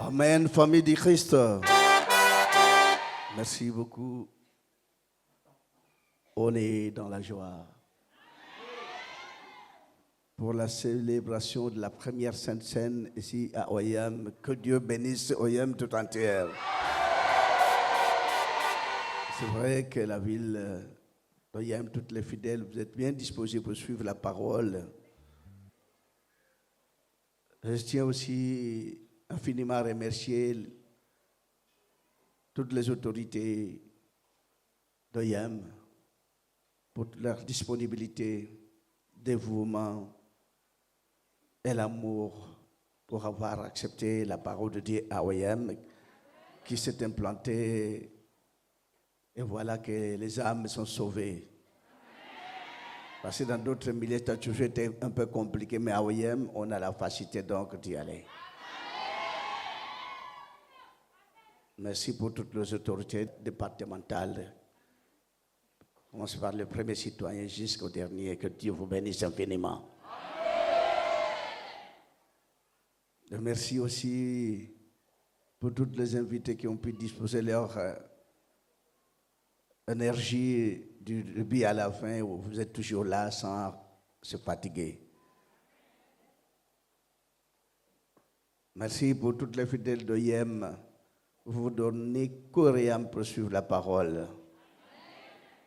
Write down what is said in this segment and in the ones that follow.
Amen, famille du Christ. Merci beaucoup. On est dans la joie pour la célébration de la première Sainte Seine ici à Oyem. Que Dieu bénisse Oyem tout entière. C'est vrai que la ville d'Oyem, toutes les fidèles, vous êtes bien disposés pour suivre la parole. Je tiens aussi infiniment à remercier toutes les autorités d'Oyem pour leur disponibilité, dévouement et l'amour pour avoir accepté la parole de Dieu à Oyem qui s'est implantée. Et voilà que les âmes sont sauvées. Parce que dans d'autres milieux, ça a toujours été un peu compliqué, mais à Oyem, on a la facilité donc d'y aller. Merci pour toutes les autorités départementales. Commence par le premier citoyen jusqu'au dernier. Que Dieu vous bénisse infiniment. Et merci aussi pour toutes les invités qui ont pu disposer leur énergie du début à la fin, où vous êtes toujours là sans se fatiguer. Merci pour toutes les fidèles d'Oyem. Vous donnez corps et âme pour suivre la parole.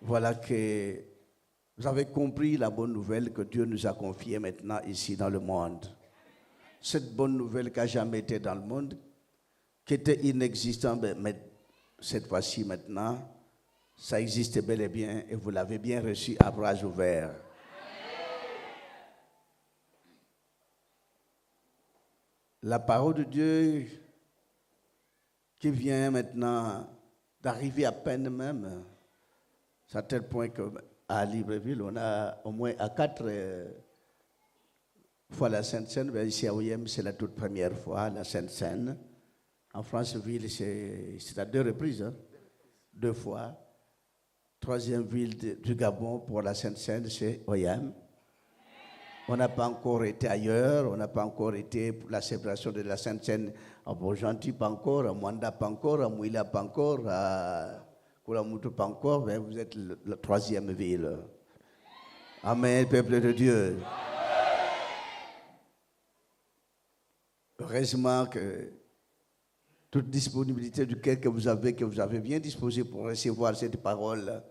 Voilà que vous avez compris la bonne nouvelle que Dieu nous a confiée maintenant ici dans le monde. Cette bonne nouvelle qui n'a jamais été dans le monde, qui était inexistante, mais cette fois-ci maintenant, ça existe bel et bien et vous l'avez bien reçu à bras ouverts. La parole de Dieu qui vient maintenant d'arriver à peine même, c'est à tel point qu'à Libreville, on a au moins à 4 fois la Sainte Seine. Ici à Oyem, c'est la toute première fois, la Sainte Seine. En Franceville, c'est à 2 reprises, hein? 2 fois. Troisième ville du Gabon pour la Sainte Seine, c'est Oyem. On n'a pas encore été ailleurs, on n'a pas encore été pour la célébration de la Sainte Seine à Bourgenty, pas encore, à Mwanda, pas encore, à Mouila, pas encore, à Koulamoutou, pas encore, mais vous êtes la 3e ville. Amen, peuple de Dieu. Heureusement que toute disponibilité du cœur que vous avez bien disposé pour recevoir cette parole,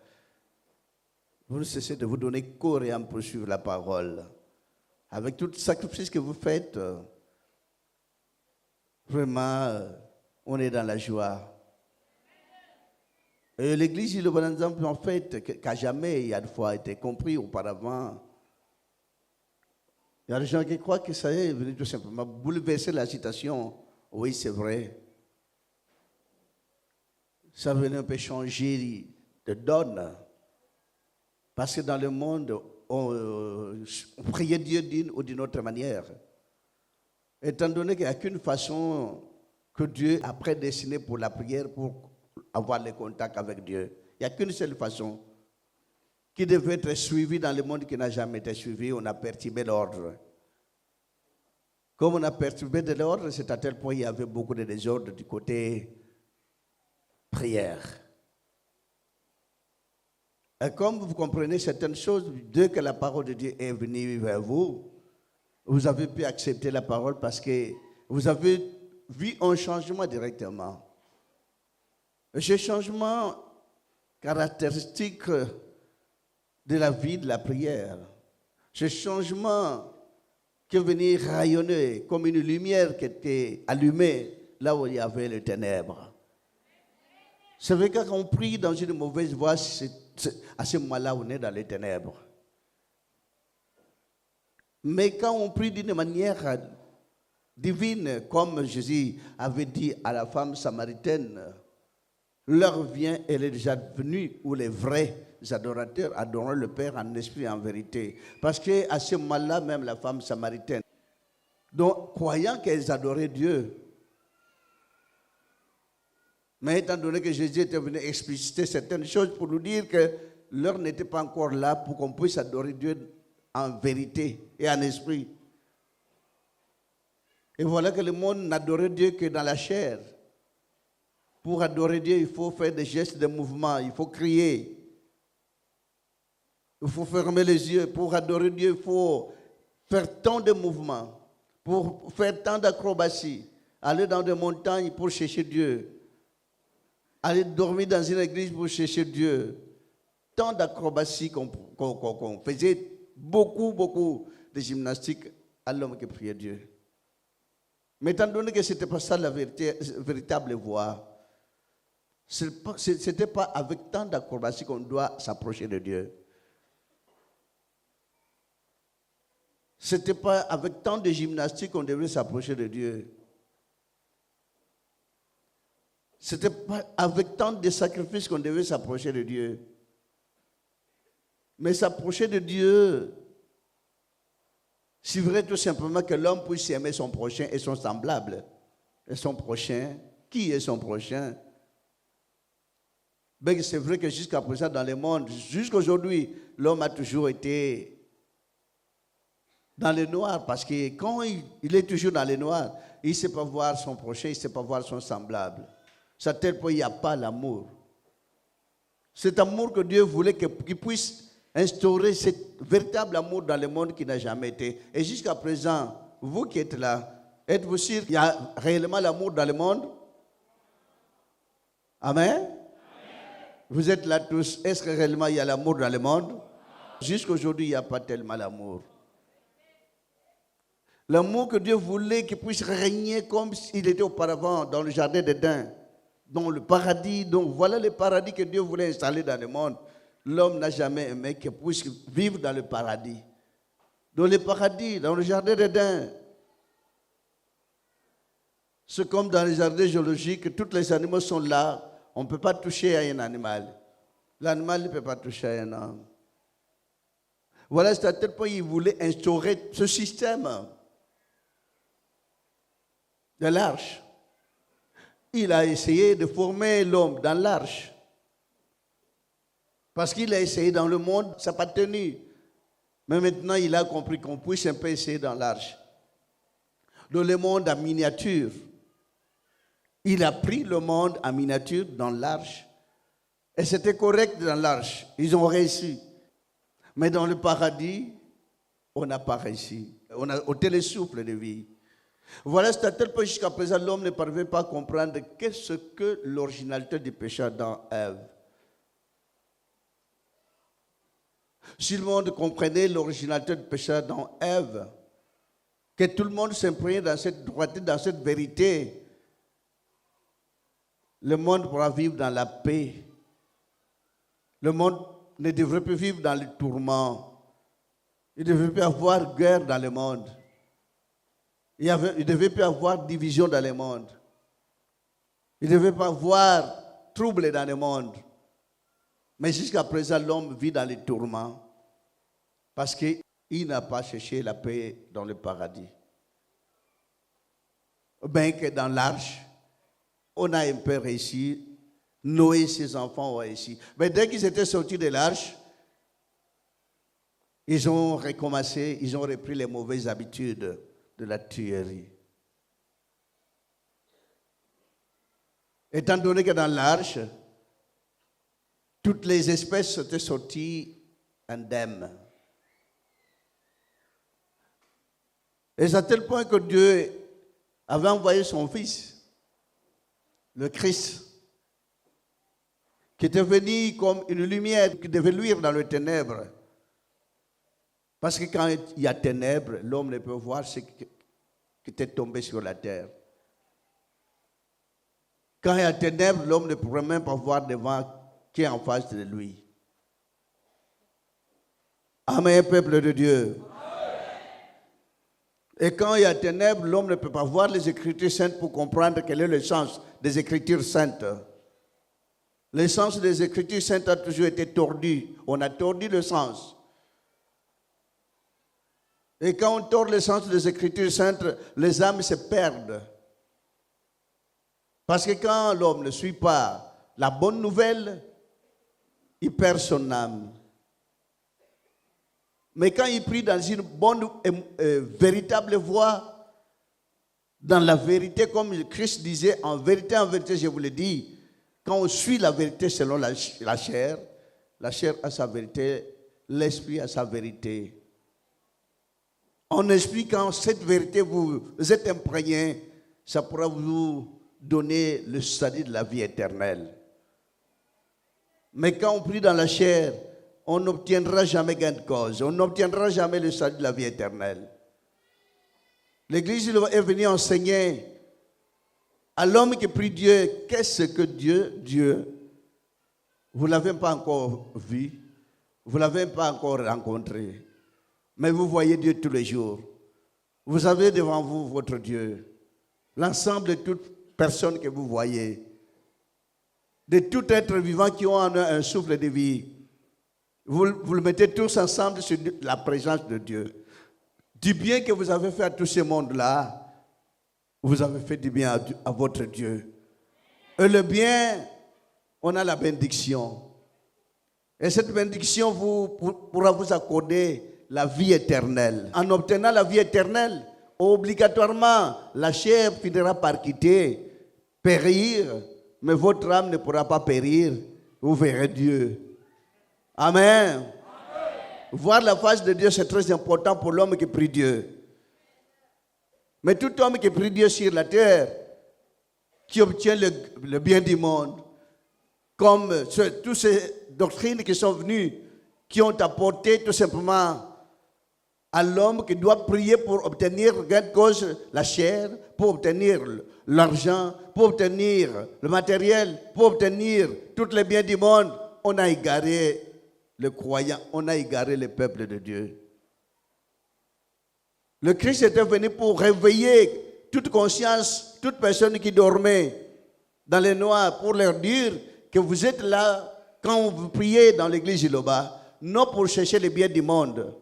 vous ne cessez de vous donner corps et âme pour suivre la parole. Avec tout le sacrifice que vous faites, vraiment, on est dans la joie. Et l'église, le bon exemple, en fait, qu'à jamais, il y a des fois été compris auparavant. Il y a des gens qui croient que ça est venu tout simplement bouleverser la situation. Oui, c'est vrai. Ça venait un peu changer de donne. Parce que dans le monde, on priait Dieu d'une ou d'une autre manière. Étant donné qu'il n'y a qu'une façon que Dieu a prédestinée pour la prière, pour avoir le contact avec Dieu. Il n'y a qu'une seule façon qui devait être suivie dans le monde qui n'a jamais été suivie. On a perturbé l'ordre. Comme on a perturbé de l'ordre, c'est à tel point qu'il y avait beaucoup de désordre du côté prière. Et comme vous comprenez certaines choses, dès que la parole de Dieu est venue vers vous, vous avez pu accepter la parole parce que vous avez vu un changement directement. Ce changement caractéristique de la vie de la prière, ce changement qui est venu rayonner comme une lumière qui était allumée là où il y avait les ténèbres. C'est vrai que quand on prie dans une mauvaise voie, à ce moment-là, on est dans les ténèbres. Mais quand on prie d'une manière divine, comme Jésus avait dit à la femme samaritaine, l'heure vient, elle est déjà venue, où les vrais adorateurs adoreront le Père en esprit et en vérité. Parce qu'à ce moment-là, même la femme samaritaine, donc croyant qu'elles adoraient Dieu, mais étant donné que Jésus était venu expliciter certaines choses pour nous dire que l'heure n'était pas encore là pour qu'on puisse adorer Dieu en vérité et en esprit. Et voilà que le monde n'adorait Dieu que dans la chair. Pour adorer Dieu, il faut faire des gestes, des mouvements, il faut crier. Il faut fermer les yeux. Pour adorer Dieu, il faut faire tant de mouvements. Pour faire tant d'acrobaties. Aller dans des montagnes pour chercher Dieu. Aller dormir dans une église pour chercher Dieu. Tant d'acrobaties qu'on faisait. Beaucoup de gymnastique à l'homme qui priait Dieu. Mais étant donné que ce n'était pas ça la véritable voie, ce n'était pas avec tant d'acrobatie qu'on doit s'approcher de Dieu. Ce n'était pas avec tant de gymnastique qu'on devait s'approcher de Dieu. Ce n'était pas avec tant de sacrifices qu'on devait s'approcher de Dieu. Mais s'approcher de Dieu, c'est vrai tout simplement que l'homme puisse aimer son prochain et son semblable. Et son prochain, qui est son prochain? Ben, c'est vrai que jusqu'à présent dans le monde, jusqu'à aujourd'hui, l'homme a toujours été dans le noir. Parce que quand il est toujours dans le noir, il ne sait pas voir son prochain, il ne sait pas voir son semblable. C'est à tel point qu'il n'y a pas l'amour. Cet amour que Dieu voulait qu'il puisse instaurer ce véritable amour dans le monde qui n'a jamais été. Et jusqu'à présent, vous qui êtes là, êtes-vous sûr qu'il y a réellement l'amour dans le monde? Amen? Amen. Vous êtes là tous. Est-ce que réellement il y a l'amour dans le monde? Jusqu'à aujourd'hui, il n'y a pas tellement l'amour. L'amour que Dieu voulait qu'il puisse régner comme il était auparavant dans le jardin d'Éden, dans le paradis. Donc voilà le paradis que Dieu voulait installer dans le monde. L'homme n'a jamais aimé qu'il puisse vivre dans le paradis. Dans le paradis, dans le jardin d'Éden. C'est comme dans les jardins zoologiques, tous les animaux sont là. On ne peut pas toucher à un animal. L'animal ne peut pas toucher à un homme. Voilà, c'est à tel point qu'il voulait instaurer ce système de l'arche. Il a essayé de former l'homme dans l'arche. Parce qu'il a essayé dans le monde, ça n'a pas tenu. Mais maintenant, il a compris qu'on puisse un peu essayer dans l'arche. Dans le monde en miniature. Il a pris le monde en miniature dans l'arche. Et c'était correct dans l'arche. Ils ont réussi. Mais dans le paradis, on n'a pas réussi. On a ôté le souffle de vie. Voilà, c'est à tel point jusqu'à présent, l'homme ne parvient pas à comprendre qu'est-ce que l'originalité du péché dans Ève. Si le monde comprenait l'originalité du péché dans Ève, que tout le monde s'imprègne dans cette droiture, dans cette vérité, le monde pourra vivre dans la paix. Le monde ne devrait plus vivre dans le tourment. Il ne devrait plus avoir guerre dans le monde. Il ne devait plus avoir division dans le monde. Il ne devait pas avoir trouble dans le monde. Mais jusqu'à présent, l'homme vit dans les tourments parce qu'il n'a pas cherché la paix dans le paradis. Bien que dans l'arche, on a un peu réussi. Noé et ses enfants ont réussi. Mais dès qu'ils étaient sortis de l'arche, ils ont recommencé, ils ont repris les mauvaises habitudes de la tuerie. Étant donné que dans l'arche, toutes les espèces étaient sorties indemnes. Et c'est à tel point que Dieu avait envoyé son Fils, le Christ, qui était venu comme une lumière qui devait luire dans les ténèbres. Parce que quand il y a ténèbres, l'homme ne peut voir ce qui était tombé sur la terre. Quand il y a ténèbres, l'homme ne pourrait même pas voir devant qui est en face de lui. Amen, peuple de Dieu. Et quand il y a ténèbres, l'homme ne peut pas voir les Écritures saintes pour comprendre quel est le sens des Écritures saintes. Le sens des Écritures saintes a toujours été tordu. On a tordu le sens. Et quand on tord le sens des Écritures saintes, les âmes se perdent. Parce que quand l'homme ne suit pas la bonne nouvelle, il perd son âme. Mais quand il prie dans une bonne, véritable voie, dans la vérité, comme le Christ disait, en vérité, je vous le dis, quand on suit la vérité selon la chair a sa vérité, l'esprit a sa vérité. En esprit, quand cette vérité vous êtes imprégné, ça pourra vous donner le salut de la vie éternelle. Mais quand on prie dans la chair, on n'obtiendra jamais gain de cause, on n'obtiendra jamais le salut de la vie éternelle. L'Église est venue enseigner à l'homme qui prie Dieu, qu'est-ce que Dieu, vous ne l'avez pas encore vu, vous ne l'avez pas encore rencontré, mais vous voyez Dieu tous les jours. Vous avez devant vous votre Dieu, l'ensemble de toutes personnes que vous voyez, de tout être vivant qui ont en eux un souffle de vie. Vous le mettez tous ensemble sur la présence de Dieu. Du bien que vous avez fait à tout ce monde-là, vous avez fait du bien à votre Dieu. Et le bien, on a la bénédiction. Et cette bénédiction pourra vous accorder la vie éternelle. En obtenant la vie éternelle, obligatoirement, la chair finira par quitter, périr, mais votre âme ne pourra pas périr. Vous verrez Dieu. Amen. Voir la face de Dieu, c'est très important pour l'homme qui prie Dieu. Mais tout homme qui prie Dieu sur la terre, qui obtient le bien du monde, comme toutes ces doctrines qui sont venues, qui ont apporté tout simplement à l'homme qui doit prier pour obtenir gain de cause, la chair, pour obtenir l'argent, pour obtenir le matériel, pour obtenir tous les biens du monde, on a égaré le croyant, on a égaré le peuple de Dieu. Le Christ était venu pour réveiller toute conscience, toute personne qui dormait dans les noirs, pour leur dire que vous êtes là quand vous priez dans l'église Iloba, non pour chercher les biens du monde,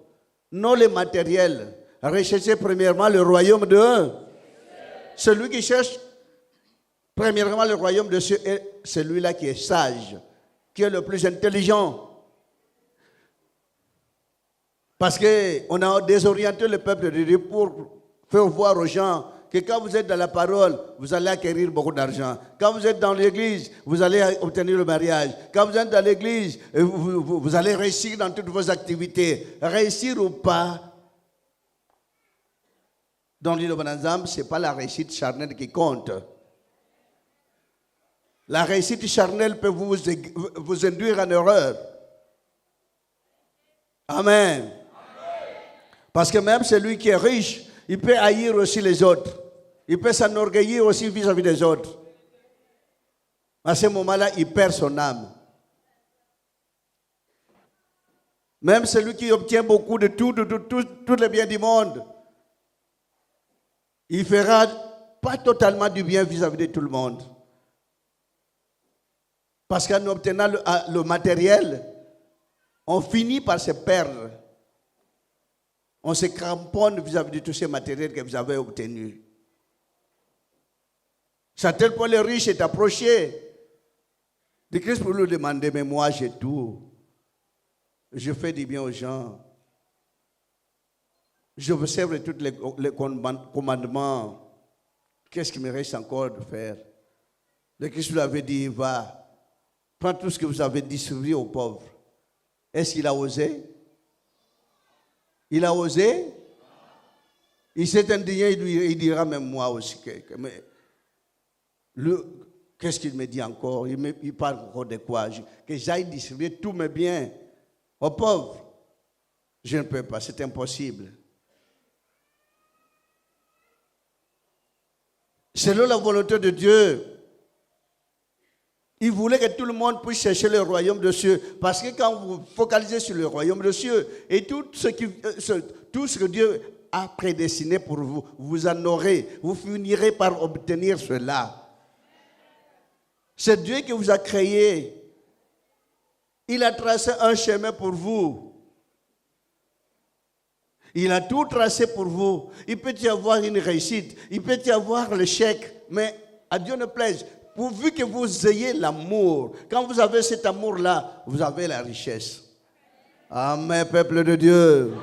non les matériels. Recherchez premièrement le royaume de Dieu. Celui qui cherche premièrement le royaume de Dieu est celui-là qui est sage, qui est le plus intelligent. Parce qu'on a désorienté le peuple de Dieu pour faire voir aux gens que quand vous êtes dans la parole, vous allez acquérir beaucoup d'argent. Quand vous êtes dans l'église, vous allez obtenir le mariage. Quand vous êtes dans l'église, vous allez réussir dans toutes vos activités. Réussir ou pas, dans l'île de Bananzam, ce n'est pas la réussite charnelle qui compte. La réussite charnelle peut vous induire en erreur. Amen. Parce que même celui qui est riche, il peut haïr aussi les autres. Il peut s'enorgueillir aussi vis-à-vis des autres. À ce moment-là, il perd son âme. Même celui qui obtient beaucoup de tous les biens du monde, il ne fera pas totalement du bien vis-à-vis de tout le monde. Parce qu'en obtenant le matériel, on finit par se perdre. On se cramponne vis-à-vis de tous ces matériels que vous avez obtenus. C'est à tel point le riche est approché de Christ pour lui demander, mais moi j'ai tout. Je fais du bien aux gens. J'observe tous les commandements. Qu'est-ce qu'il me reste encore de faire? Le Christ lui avait dit, va, prends tout ce que vous avez distribué aux pauvres. Est-ce qu'il a osé? Il a osé? Il s'est indigné, il dira même moi aussi. Mais qu'est-ce qu'il me dit encore? Il parle encore de quoi? Que j'aille distribuer tous mes biens aux pauvres. Je ne peux pas, c'est impossible. Selon la volonté de Dieu, il voulait que tout le monde puisse chercher le royaume de cieux. Parce que quand vous focalisez sur le royaume de cieux et tout ce que Dieu a prédestiné pour vous, vous en aurez. Vous finirez par obtenir cela. C'est Dieu qui vous a créé. Il a tracé un chemin pour vous. Il a tout tracé pour vous. Il peut y avoir une réussite. Il peut y avoir l'échec. Mais à Dieu ne plaise. Pourvu que vous ayez l'amour. Quand vous avez cet amour-là, vous avez la richesse. Amen, peuple de Dieu.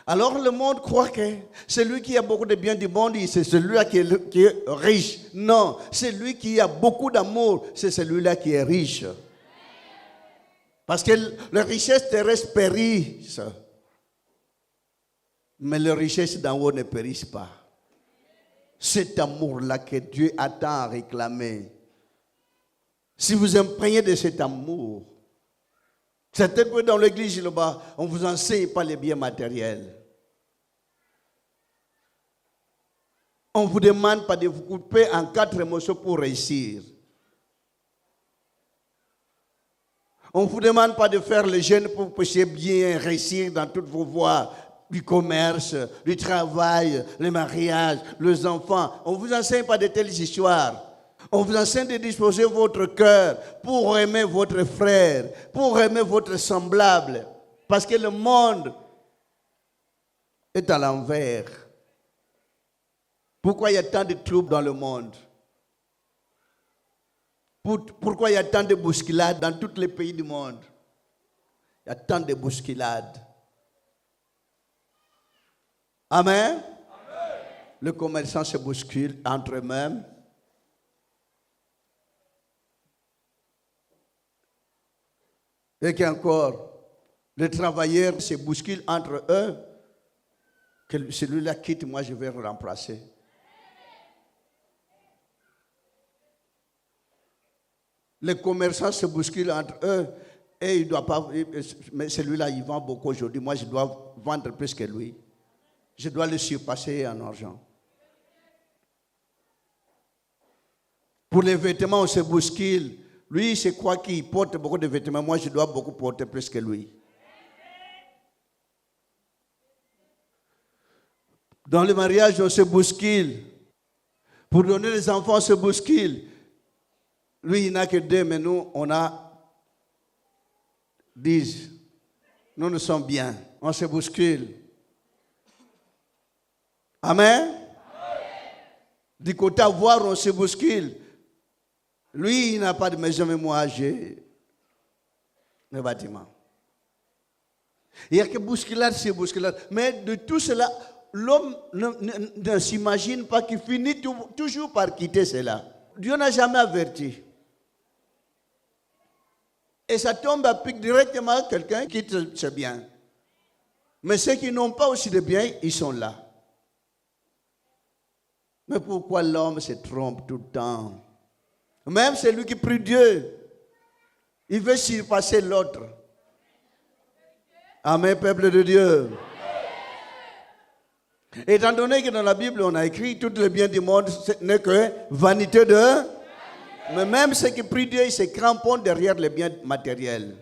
Alors le monde croit que celui qui a beaucoup de biens du monde, c'est celui-là qui est riche. Non, celui qui a beaucoup d'amour, c'est celui-là qui est riche. Parce que la richesse terrestre périsse. Mais la richesse d'en haut ne périsse pas. Cet amour-là que Dieu attend à réclamer. Si vous imprégnez de cet amour, certaines fois dans l'église là-bas, on ne vous enseigne pas les biens matériels. On ne vous demande pas de vous couper en 4 morceaux pour réussir. On ne vous demande pas de faire le jeûne pour que vous puissiez bien réussir dans toutes vos voies. Du commerce, du travail, le mariage, les enfants. On ne vous enseigne pas de telles histoires. On vous enseigne de disposer votre cœur pour aimer votre frère, pour aimer votre semblable. Parce que le monde est à l'envers. Pourquoi il y a tant de troubles dans le monde? Pourquoi il y a tant de bousculades dans tous les pays du monde? Il y a tant de bousculades. Amen. Amen. Le commerçant se bouscule entre eux-mêmes. Et qu'encore, les travailleurs se bousculent entre eux. Que celui-là quitte, moi je vais le remplacer. Les commerçants se bousculent entre eux. Et il ne doit pas. Mais celui-là, il vend beaucoup aujourd'hui. Moi, je dois vendre plus que lui. Je dois le surpasser en argent. Pour les vêtements, on se bouscule. Lui, c'est quoi qu'il porte beaucoup de vêtements. Moi, je dois beaucoup porter plus que lui. Dans le mariage, on se bouscule. Pour donner les enfants, on se bouscule. Lui, il n'a que 2, mais nous, on a 10. Nous sommes bien. On se bouscule. Amen. Du côté avoir, on se bouscule. Lui, il n'a pas de maison, mais moi, j'ai le bâtiment. Il n'y a que bousculade, c'est bousculade. Mais de tout cela, l'homme ne s'imagine pas qu'il finit toujours par quitter cela. Dieu n'a jamais averti. Et ça tombe à pic directement, quelqu'un quitte ses biens. Mais ceux qui n'ont pas aussi de biens, ils sont là. Mais pourquoi l'homme se trompe tout le temps? Même celui qui prie Dieu, il veut surpasser l'autre. Amen, peuple de Dieu. Étant donné que dans la Bible, on a écrit tout le bien du monde n'est que vanité de. Mais même ceux qui prient Dieu, ils se cramponnent derrière les biens matériels.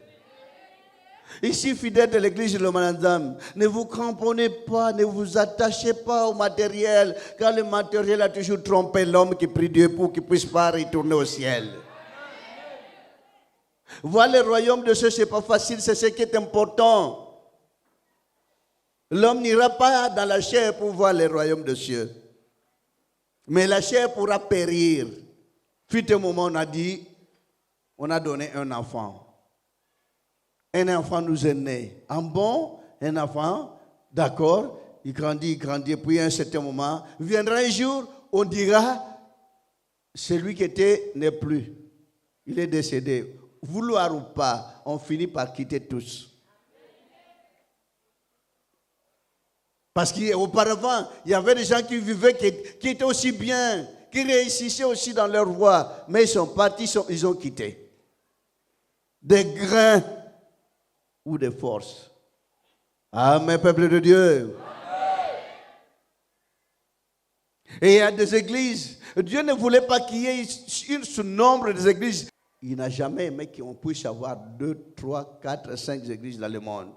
Ici, fidèles de l'église de l'Omanandam, ne vous cramponnez pas, ne vous attachez pas au matériel, car le matériel a toujours trompé l'homme qui prie Dieu pour qu'il ne puisse pas retourner au ciel. Voir le royaume de Dieu, ce n'est pas facile, c'est ce qui est important. L'homme n'ira pas dans la chair pour voir le royaume de Dieu. Mais la chair pourra périr. Fut un moment, on a dit, on a donné un enfant. Un enfant nous est né. En bon, un enfant, d'accord, il grandit, puis à un certain moment, viendra un jour, on dira, celui qui était n'est plus. Il est décédé. Vouloir ou pas, on finit par quitter tous. Parce qu'auparavant, il y avait des gens qui vivaient, qui étaient aussi bien, qui réussissaient aussi dans leur voie, mais ils sont partis, ils ont quitté. Des grains ou des forces. Amen, peuple de Dieu. Amen. Et il y a des églises. Dieu ne voulait pas qu'il y ait ce nombre d'églises. Il n'a jamais aimé qu'on puisse avoir 2, 3, 4, 5 églises dans le monde.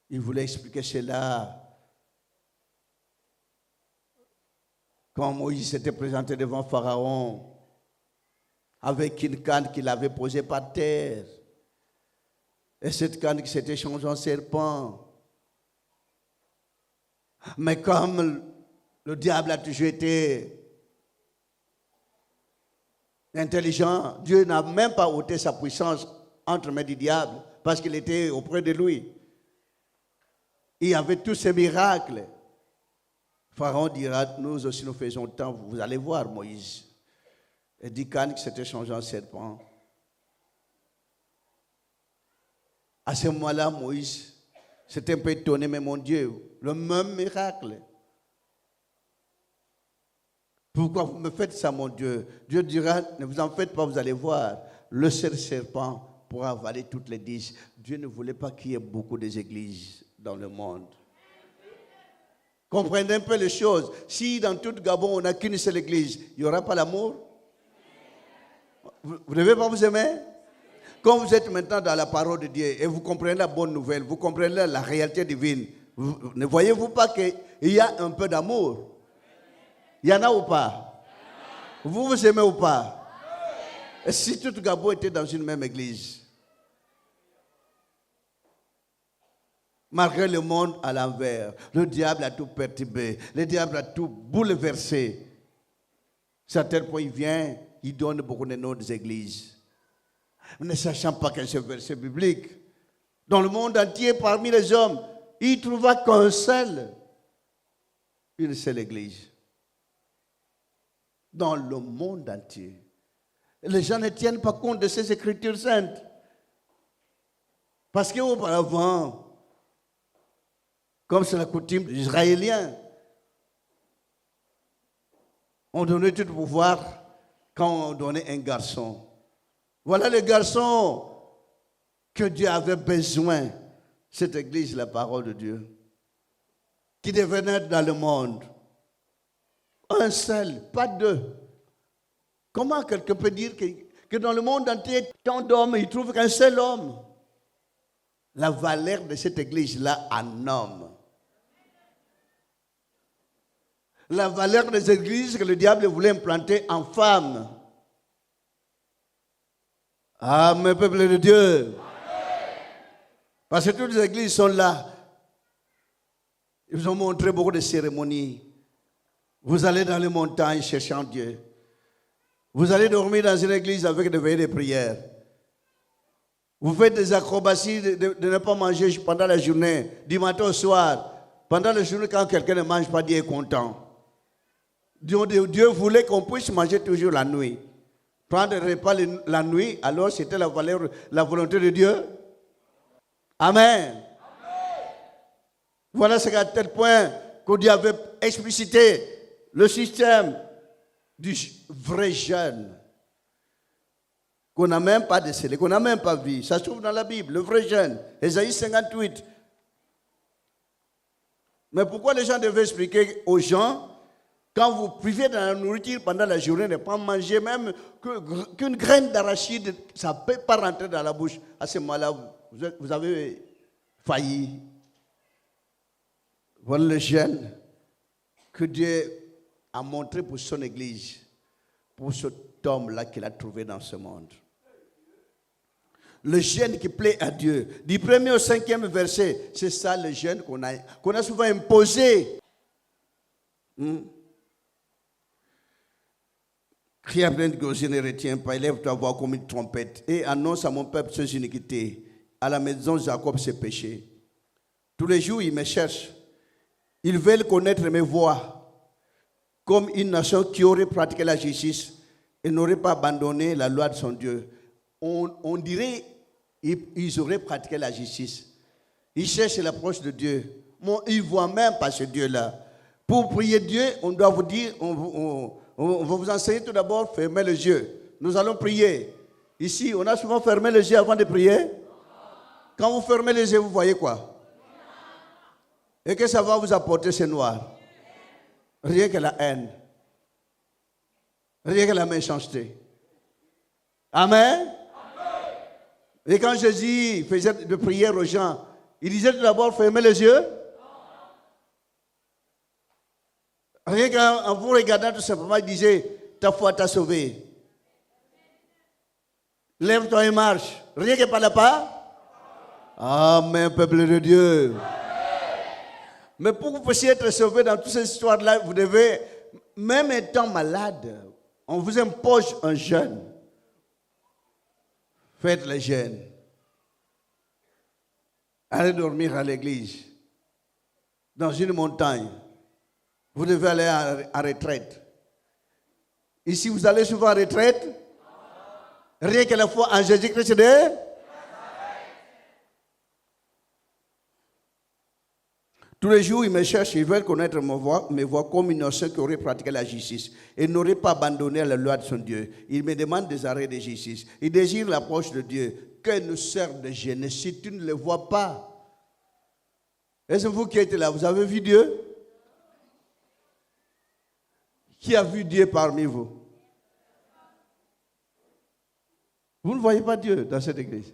Il voulait expliquer cela. Quand Moïse s'était présenté devant Pharaon, avec une canne qu'il avait posée par terre. Et cette canne qui s'était changée en serpent. Mais comme le diable a toujours été intelligent, Dieu n'a même pas ôté sa puissance entre les mains du diable parce qu'il était auprès de lui. il y avait tous ces miracles. Pharaon dira, nous aussi nous faisons tant, vous allez voir Moïse. Et dit qu'Anne s'était changé en serpent. À ce moment-là, Moïse s'était un peu étonné, mais mon Dieu, le même miracle. Pourquoi vous me faites ça, mon Dieu? Dieu dira, ne vous en faites pas, vous allez voir. Le seul serpent pourra avaler toutes les 10. Dieu ne voulait pas qu'il y ait beaucoup d'églises dans le monde. Comprenez un peu les choses. Si dans tout Gabon, on n'a qu'une seule église, il n'y aura pas l'amour? Vous ne devez pas vous aimer? Quand vous êtes maintenant dans la parole de Dieu et vous comprenez la bonne nouvelle, vous comprenez la réalité divine, ne voyez-vous pas qu'il y a un peu d'amour? Il y en a ou pas? Vous vous aimez ou pas? Et si tout Gabon était dans une même église? Malgré le monde à l'envers, le diable a tout perturbé, le diable a tout bouleversé. À tel point il vient, il donne beaucoup de noms des églises. Ne sachant pas qu'un seul verset biblique, dans le monde entier, parmi les hommes, il trouva qu'un seul, une seule église. Dans le monde entier. Les gens ne tiennent pas compte de ces écritures saintes. Parce qu'auparavant, comme c'est la coutume des Israéliens, on donnait tout le pouvoir quand on donnait un garçon. Voilà le garçon que Dieu avait besoin, cette église, la parole de Dieu, qui devait naître dans le monde. Un seul, pas deux. Comment quelqu'un peut dire que dans le monde entier, tant d'hommes, il trouve qu'un seul homme? La valeur de cette église-là en homme. La valeur des églises que le diable voulait implanter en femmes. Ah, mes peuples de Dieu. Parce que toutes les églises sont là. Ils ont montré beaucoup de cérémonies. Vous allez dans les montagnes cherchant Dieu. Vous allez dormir dans une église avec des veillées de prière. Vous faites des acrobaties de ne pas manger pendant la journée, du matin au soir. Pendant la journée, quand quelqu'un ne mange pas, Dieu est content. Dieu voulait qu'on puisse manger toujours la nuit. Prendre le repas la nuit, alors c'était la volonté de Dieu. Amen. Voilà ce qu'à tel point que Dieu avait explicité le système du vrai jeûne. Qu'on n'a même pas décelé, qu'on n'a même pas vu. Ça se trouve dans la Bible, le vrai jeûne. Ésaïe 58. Mais pourquoi les gens devaient expliquer aux gens, quand vous privez de la nourriture pendant la journée, ne pas manger même qu'une graine d'arachide, ça ne peut pas rentrer dans la bouche. À ce moment-là, vous avez failli. Voilà le jeûne que Dieu a montré pour son église, pour cet homme-là qu'il a trouvé dans ce monde. Le jeûne qui plaît à Dieu. Du 1er au 5e verset, c'est ça le jeûne qu'on a souvent imposé. Crie à pleine gauche, ne retiens pas, élève ta voix comme une trompette et annonce à mon peuple ses iniquités, à la maison de Jacob ses péchés. Tous les jours, ils me cherchent. Ils veulent connaître mes voies, comme une nation qui aurait pratiqué la justice et n'aurait pas abandonné la loi de son Dieu. On dirait qu'ils auraient pratiqué la justice. Ils cherchent l'approche de Dieu. Ils ne voient même pas ce Dieu-là. Pour prier Dieu, on doit vous dire, on va vous enseigner tout d'abord, fermez les yeux. Nous allons prier. Ici, on a souvent fermé les yeux avant de prier. Quand vous fermez les yeux, vous voyez quoi? Et que ça va vous apporter, c'est noir. Rien que la haine. Rien que la méchanceté. Amen. Et quand Jésus faisait de prière aux gens, il disait tout d'abord, fermez les yeux. Rien qu'en vous regardant tout simplement, il disait, ta foi t'a sauvé. Lève-toi et marche. Rien que par la part. Amen, peuple de Dieu. Mais pour que vous puissiez être sauvé dans toutes ces histoires-là, vous devez, même étant malade, on vous impose un jeûne. Faites le jeûne. Allez dormir à l'église. dans une montagne. Vous devez aller en retraite. Ici, vous allez souvent en retraite. Rien que la foi en Jésus-Christ de... Tous les jours, ils me cherchent, ils veulent connaître mes voies comme innocents qui auraient pratiqué la justice et n'auraient pas abandonné la loi de son Dieu. Ils me demandent des arrêts de justice. Ils désirent l'approche de Dieu. Que nous sert de gêner si tu ne le vois pas? Est-ce que vous qui êtes là, vous avez vu Dieu? Qui a vu Dieu parmi vous? Vous ne voyez pas Dieu dans cette église.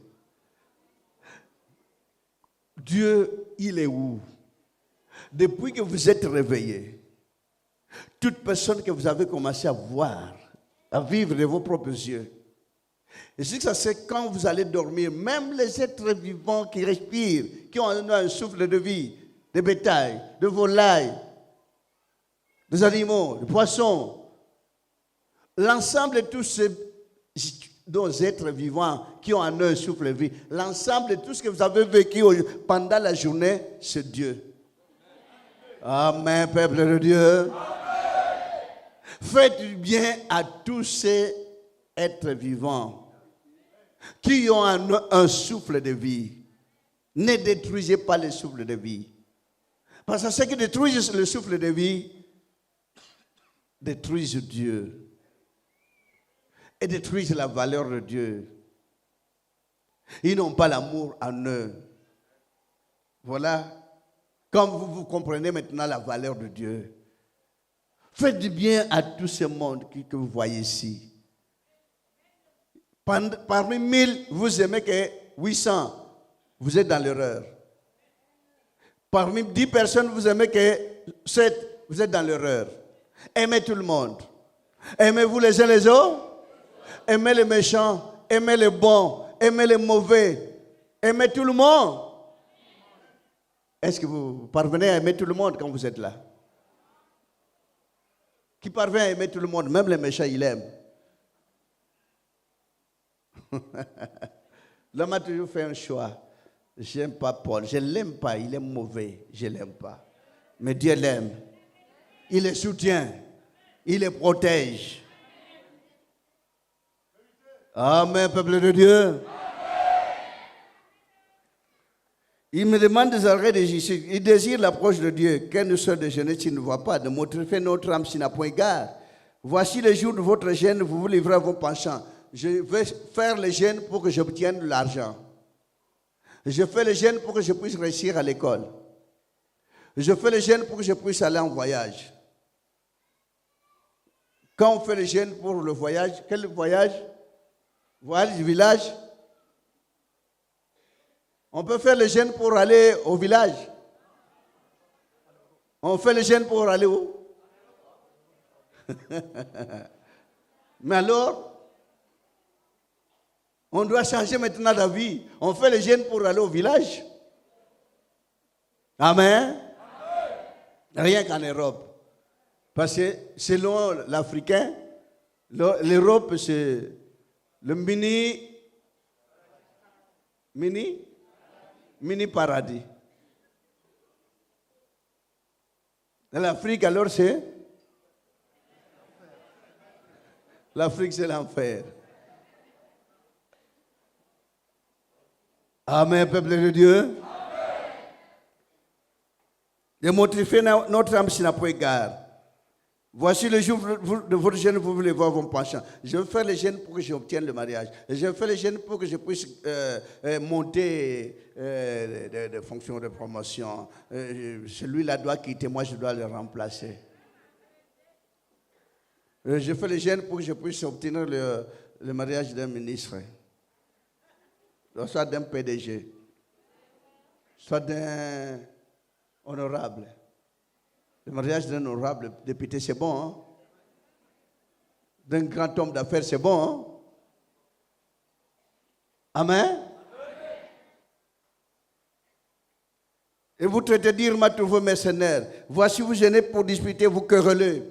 Dieu, il est où? Depuis que vous êtes réveillés, toute personne que vous avez commencé à voir, à vivre de vos propres yeux, et ce que ça c'est quand vous allez dormir, même les êtres vivants qui respirent, qui ont un souffle de vie, des bétails, de volailles, des animaux, des poissons, l'ensemble de tous ces êtres vivants qui ont un souffle de vie, l'ensemble de tout ce que vous avez vécu pendant la journée, c'est Dieu. Amen, peuple de Dieu. Amen. Faites du bien à tous ces êtres vivants qui ont un souffle de vie. Ne détruisez pas le souffle de vie. Parce que ceux qui détruisent le souffle de vie détruisent Dieu et détruisent la valeur de Dieu. Ils n'ont pas l'amour en eux. Voilà. Comme vous comprenez maintenant la valeur de Dieu, faites du bien à tout ce monde que vous voyez ici. Parmi 1000, vous aimez que 800, vous êtes dans l'erreur. Parmi 10 personnes, vous aimez que 7, vous êtes dans l'erreur. Aimez tout le monde. Aimez-vous les uns les autres. Aimez les méchants, aimez les bons, aimez les mauvais. Aimez tout le monde. Est-ce que vous parvenez à aimer tout le monde quand vous êtes là? Qui parvient à aimer tout le monde? Même les méchants, il aime. L'homme a toujours fait un choix. Je n'aime pas Paul. Je ne l'aime pas. Il est mauvais. Je ne l'aime pas. Mais Dieu l'aime. Il le soutient. Il le protège. Amen, peuple de Dieu. Il me demande des arrêts de justice. Il désire l'approche de Dieu. Quelle nous soit de jeunesse s'il ne voit pas, de montrer notre âme s'il n'a point garde. Voici le jour de votre gêne, vous vous livrez à vos penchants. Je vais faire le gêne pour que j'obtienne de l'argent. Je fais le gêne pour que je puisse réussir à l'école. Je fais le gêne pour que je puisse aller en voyage. Quand on fait le gêne pour le voyage, quel voyage? Voyage du village? On peut faire le jeûne pour aller au village. On fait le jeûne pour aller où? Mais alors, on doit changer maintenant d'avis. On fait le jeûne pour aller au village. Amen. Rien qu'en Europe. Parce que selon l'Africain, l'Europe c'est le mini paradis. Dans l'Afrique, alors c'est? L'Afrique, c'est l'enfer. Amen, peuple de Dieu. Amen. Démontrez notre âme s'il n'a point égard. Voici le jour de votre jeûne, vous voulez voir vos penchants. Je vais faire le jeûne pour que j'obtienne le mariage. Je vais faire le jeûne pour que je puisse monter des fonctions de promotion. Celui-là doit quitter, moi je dois le remplacer. Je fais le jeûne pour que je puisse obtenir le mariage d'un ministre, soit d'un PDG, soit d'un honorable. Le mariage d'un honorable député, c'est bon. Hein? D'un grand homme d'affaires, c'est bon. Hein? Amen. Et vous traitez d'Irma tous vos mercenaires. Voici vous gênez pour disputer, vous querellez.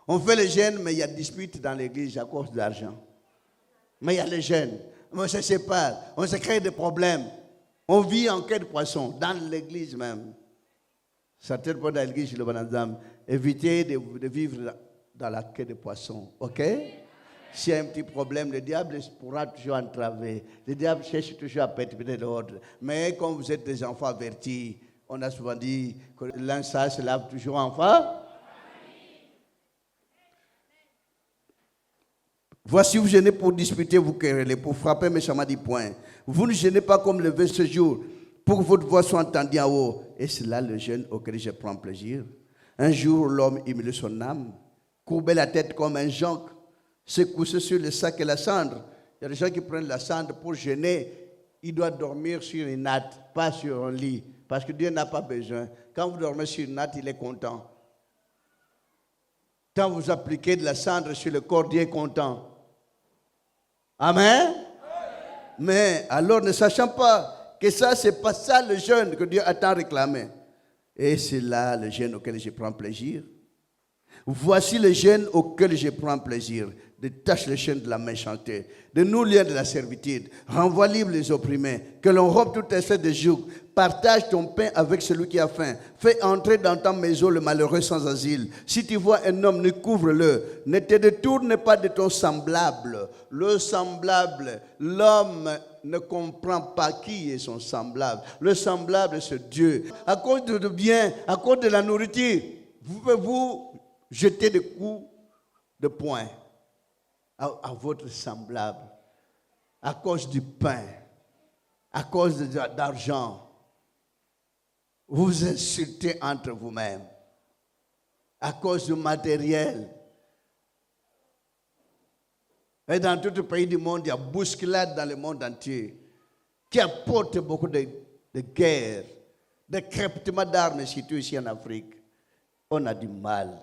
On fait les gênes, mais il y a dispute dans l'église à cause d'argent. Mais il y a les gênes. On se sépare, on se crée des problèmes. On vit en quai de poisson, dans l'église même. Certainement, dans l'église, le banazam, évitez de vivre dans la queue de poisson. OK? S'il y a un petit problème, le diable pourra toujours entraver. Le diable cherche toujours à perturber l'ordre. Mais quand vous êtes des enfants avertis, on a souvent dit que l'un ça se lave toujours enfant. Voici, vous gênez pour disputer, vous querellez, pour frapper méchamment du poing. Vous ne gênez pas comme le veut ce jour, pour que votre voix soit entendue en haut. Et c'est là le jeûne auquel je prends plaisir. Un jour, l'homme humilie son âme, courbait la tête comme un jonc, se coucher sur le sac et la cendre. Il y a des gens qui prennent la cendre pour jeûner. Il doit dormir sur une natte, pas sur un lit, parce que Dieu n'a pas besoin. Quand vous dormez sur une natte, il est content. Quand vous appliquez de la cendre sur le corps, Dieu est content. Amen. Mais alors, ne sachant pas que ça, c'est pas ça le jeûne que Dieu a tant réclamé. Et c'est là le jeûne auquel je prends plaisir. Voici le jeûne auquel je prends plaisir. Détache les chaînes de la méchanceté, de nous liens de la servitude, renvoie libre les opprimés, que l'on rompe toute espèce de joug, partage ton pain avec celui qui a faim, fais entrer dans ta maison le malheureux sans asile. Si tu vois un homme, ne couvre-le, ne te détourne pas de ton semblable. Le semblable, l'homme ne comprend pas qui est son semblable. Le semblable, c'est Dieu. À cause de bien, à cause de la nourriture, vous pouvez vous jeter des coups de poing à votre semblable, à cause du pain, à cause d'argent. Vous vous insultez entre vous-mêmes, à cause du matériel. Et dans tout le pays du monde, il y a bousculade dans le monde entier qui apporte beaucoup de guerres, de crépitements d'armes, surtout ici en Afrique. On a du mal.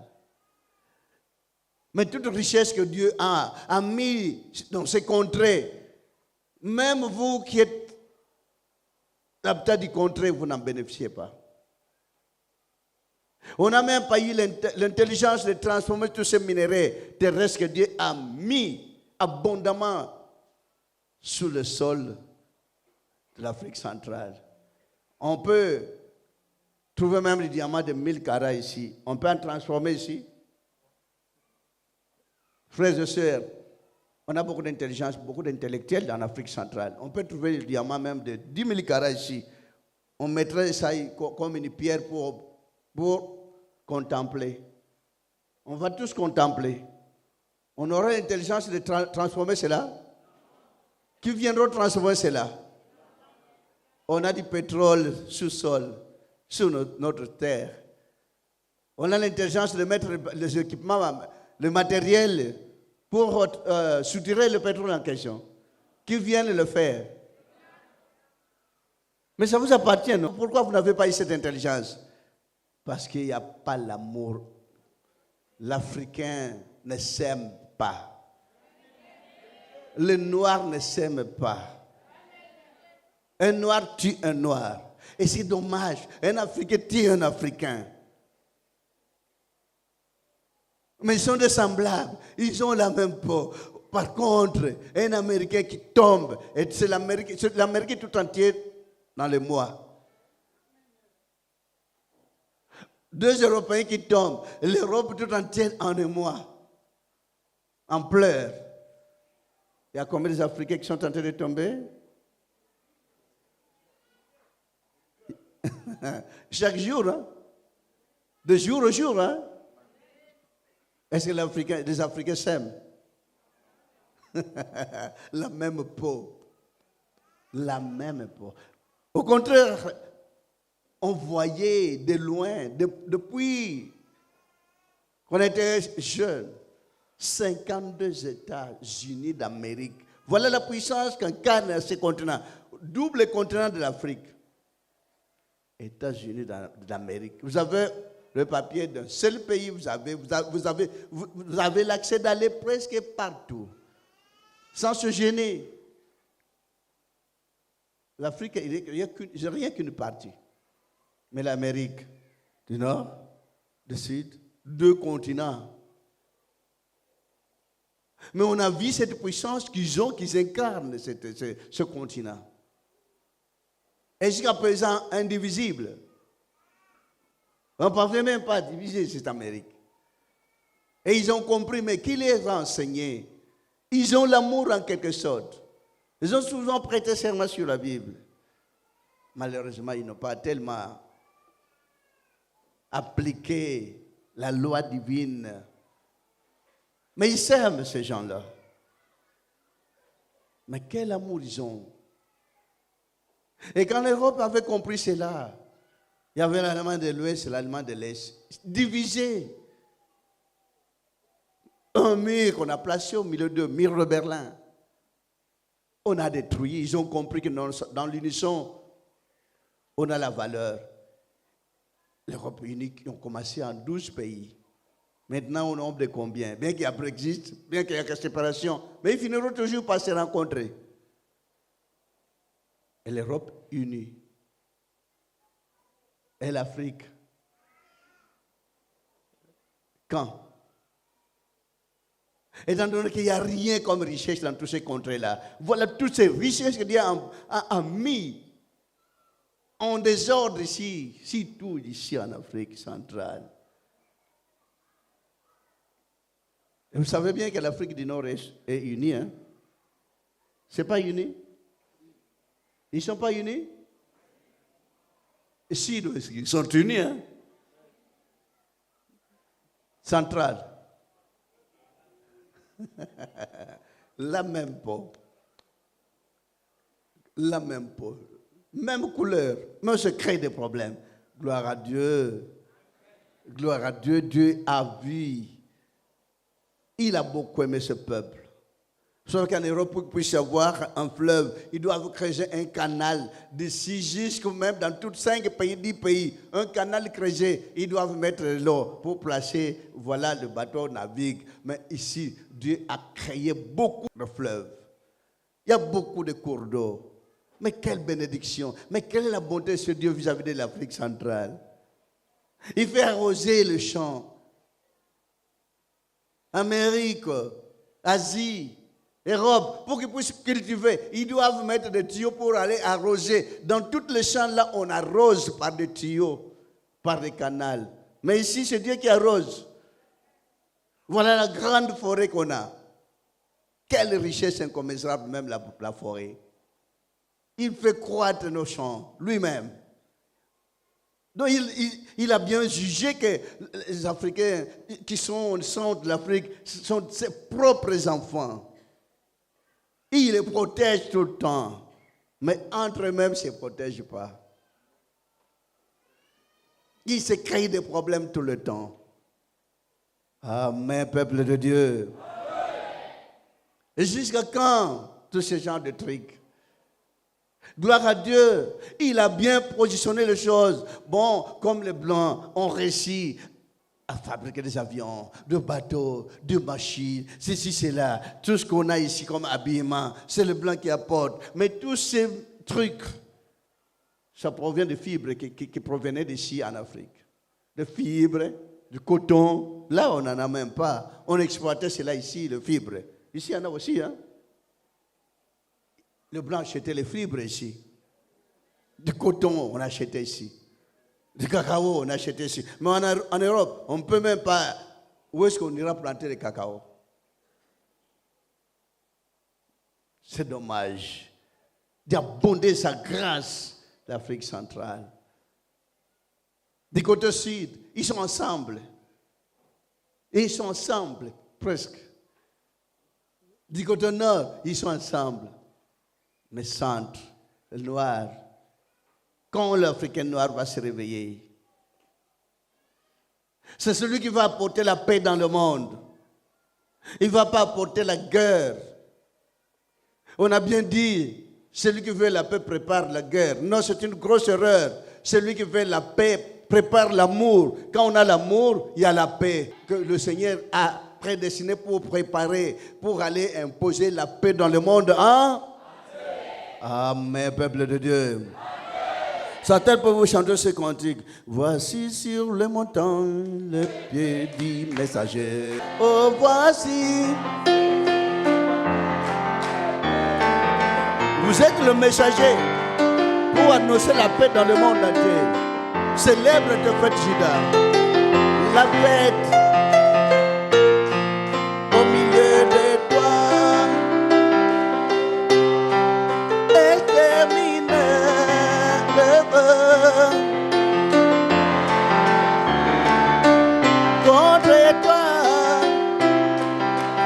Mais toute richesse que Dieu a mis dans ces contrées, même vous qui êtes l'habitat du contrée, vous n'en bénéficiez pas. On n'a même pas eu l'intelligence de transformer tous ces minéraux terrestres que Dieu a mis abondamment sous le sol de l'Afrique centrale. On peut trouver même des diamants de 1000 carats ici. On peut en transformer ici. Frères et sœurs, on a beaucoup d'intelligence, beaucoup d'intellectuels dans l'Afrique centrale. On peut trouver des diamants même de 10 000 carats ici. On mettrait ça comme une pierre pour contempler. On va tous contempler. On aura l'intelligence de transformer cela. Qui viendra transformer cela? On a du pétrole sous-sol, sur notre terre. On a l'intelligence de mettre les équipements, le matériel pour soutirer le pétrole en question. Qui vient le faire? Mais ça vous appartient, non? Pourquoi vous n'avez pas eu cette intelligence? Parce qu'il n'y a pas l'amour. L'Africain ne s'aime pas. Le noir ne s'aime pas. Un noir tue un noir. Et c'est dommage. Un Africain tue un Africain. Mais ils sont des semblables. Ils ont la même peau. Par contre, un Américain qui tombe, et c'est l'Amérique tout entière dans le mois. Deux Européens qui tombent, l'Europe tout entière en un mois. En pleurs. Il y a combien d'Africains qui sont en train de tomber? Chaque jour, hein? De jour au jour, hein? Est-ce que les Africains s'aiment? La même peau. La même peau. Au contraire, on voyait de loin, depuis qu'on était jeunes, 52 États-Unis d'Amérique. Voilà la puissance qu'incarne ce continent. Double continent de l'Afrique. États-Unis d'Amérique. Vous avez le papier d'un seul pays, vous avez l'accès d'aller presque partout, sans se gêner. L'Afrique, il n'y a rien qu'une partie. Mais l'Amérique, du Nord, du Sud, deux continents. Mais on a vu cette puissance qu'ils incarnent ce continent. Et jusqu'à présent, indivisible. On ne parvient même pas à diviser cette Amérique. Et ils ont compris, mais qui les a enseignés? Ils ont l'amour en quelque sorte. Ils ont souvent prêté serment sur la Bible. Malheureusement, ils n'ont pas tellement appliqué la loi divine. Mais ils s'aiment, ces gens-là. Mais quel amour ils ont. Et quand l'Europe avait compris cela, il y avait l'Allemagne de l'Ouest et l'Allemagne de l'Est, divisés. Un mur qu'on a placé au milieu de mur de Berlin. On a détruit. Ils ont compris que dans l'unisson, on a la valeur. L'Europe unie, ont commencé en 12 pays. Maintenant, au nombre de combien? Bien qu'il y a Brexit, bien qu'il y ait séparation, mais ils finiront toujours par se rencontrer. Et l'Europe unie. Et l'Afrique. Quand? Étant donné qu'il n'y a rien comme richesse dans tous ces contrées-là. Voilà toutes ces richesses que Dieu a mis en désordre ici, tout ici en Afrique centrale. Et vous savez bien que l'Afrique du Nord est unie. Hein? Ce n'est pas uni? Ils ne sont pas unis? Et si, ils sont unis. Hein? Centrale. La même peau. La même peau. Même couleur. Mais ça crée des problèmes. Gloire à Dieu. Gloire à Dieu. Dieu a vu. Il a beaucoup aimé ce peuple. Sauf qu'en Europe, pour qu'il puisse y avoir un fleuve, ils doivent créer un canal d'ici jusqu'à même dans tous 5 pays, 10 pays. Un canal créé, ils doivent mettre l'eau pour placer, voilà, le bateau navigue. Mais ici, Dieu a créé beaucoup de fleuves. Il y a beaucoup de cours d'eau. Mais quelle bénédiction! Mais quelle est la bonté de ce Dieu vis-à-vis de l'Afrique centrale? Il fait arroser le champ. Amérique, Asie, Europe, pour qu'ils puissent cultiver, ils doivent mettre des tuyaux pour aller arroser. Dans tous les champs là, on arrose par des tuyaux, par des canaux. Mais ici, c'est Dieu qui arrose. Voilà la grande forêt qu'on a. Quelle richesse incommensurable, même la forêt. Il fait croître nos champs, lui-même. Donc il a bien jugé que les Africains qui sont de l'Afrique sont ses propres enfants. Il les protège tout le temps. Mais entre eux-mêmes, ils ne se protègent pas. Ils se créent des problèmes tout le temps. Amen, peuple de Dieu. Et jusqu'à quand tous ces genres de trucs? Gloire à Dieu, il a bien positionné les choses. Bon, comme les Blancs ont réussi à fabriquer des avions, des bateaux, des machines, ceci, cela. Tout ce qu'on a ici comme habillement, c'est le Blanc qui apporte. Mais tous ces trucs, ça provient de fibres qui provenaient d'ici en Afrique. De fibres, du coton. Là, on n'en a même pas. On exploitait cela ici, les fibres. Ici, il y en a aussi, hein. Le Blanc achetait les fibres ici. Du coton, on achetait ici. Du cacao, on achetait ici. Mais en Europe, on ne peut même pas. Où est-ce qu'on ira planter le cacao? C'est dommage. D'abonder sa grâce, l'Afrique centrale. Du côté sud, ils sont ensemble. Et ils sont ensemble, presque. Du côté nord, ils sont ensemble. Mais centre, le noir, quand l'Africain noir va se réveiller, c'est celui qui va apporter la paix dans le monde. Il ne va pas apporter la guerre. On a bien dit, celui qui veut la paix prépare la guerre. Non, c'est une grosse erreur. Celui qui veut la paix prépare l'amour. Quand on a l'amour, il y a la paix que le Seigneur a prédestiné pour préparer, pour aller imposer la paix dans le monde. Hein? Amen, peuple de Dieu. Certains peuvent vous chanter ce cantique. Voici sur les montagnes les pieds du messager. Oh, voici. Vous êtes le messager pour annoncer la paix dans le monde entier. Célèbre ta fête, Judas. La fête au milieu de toi est terminée. Contre toi,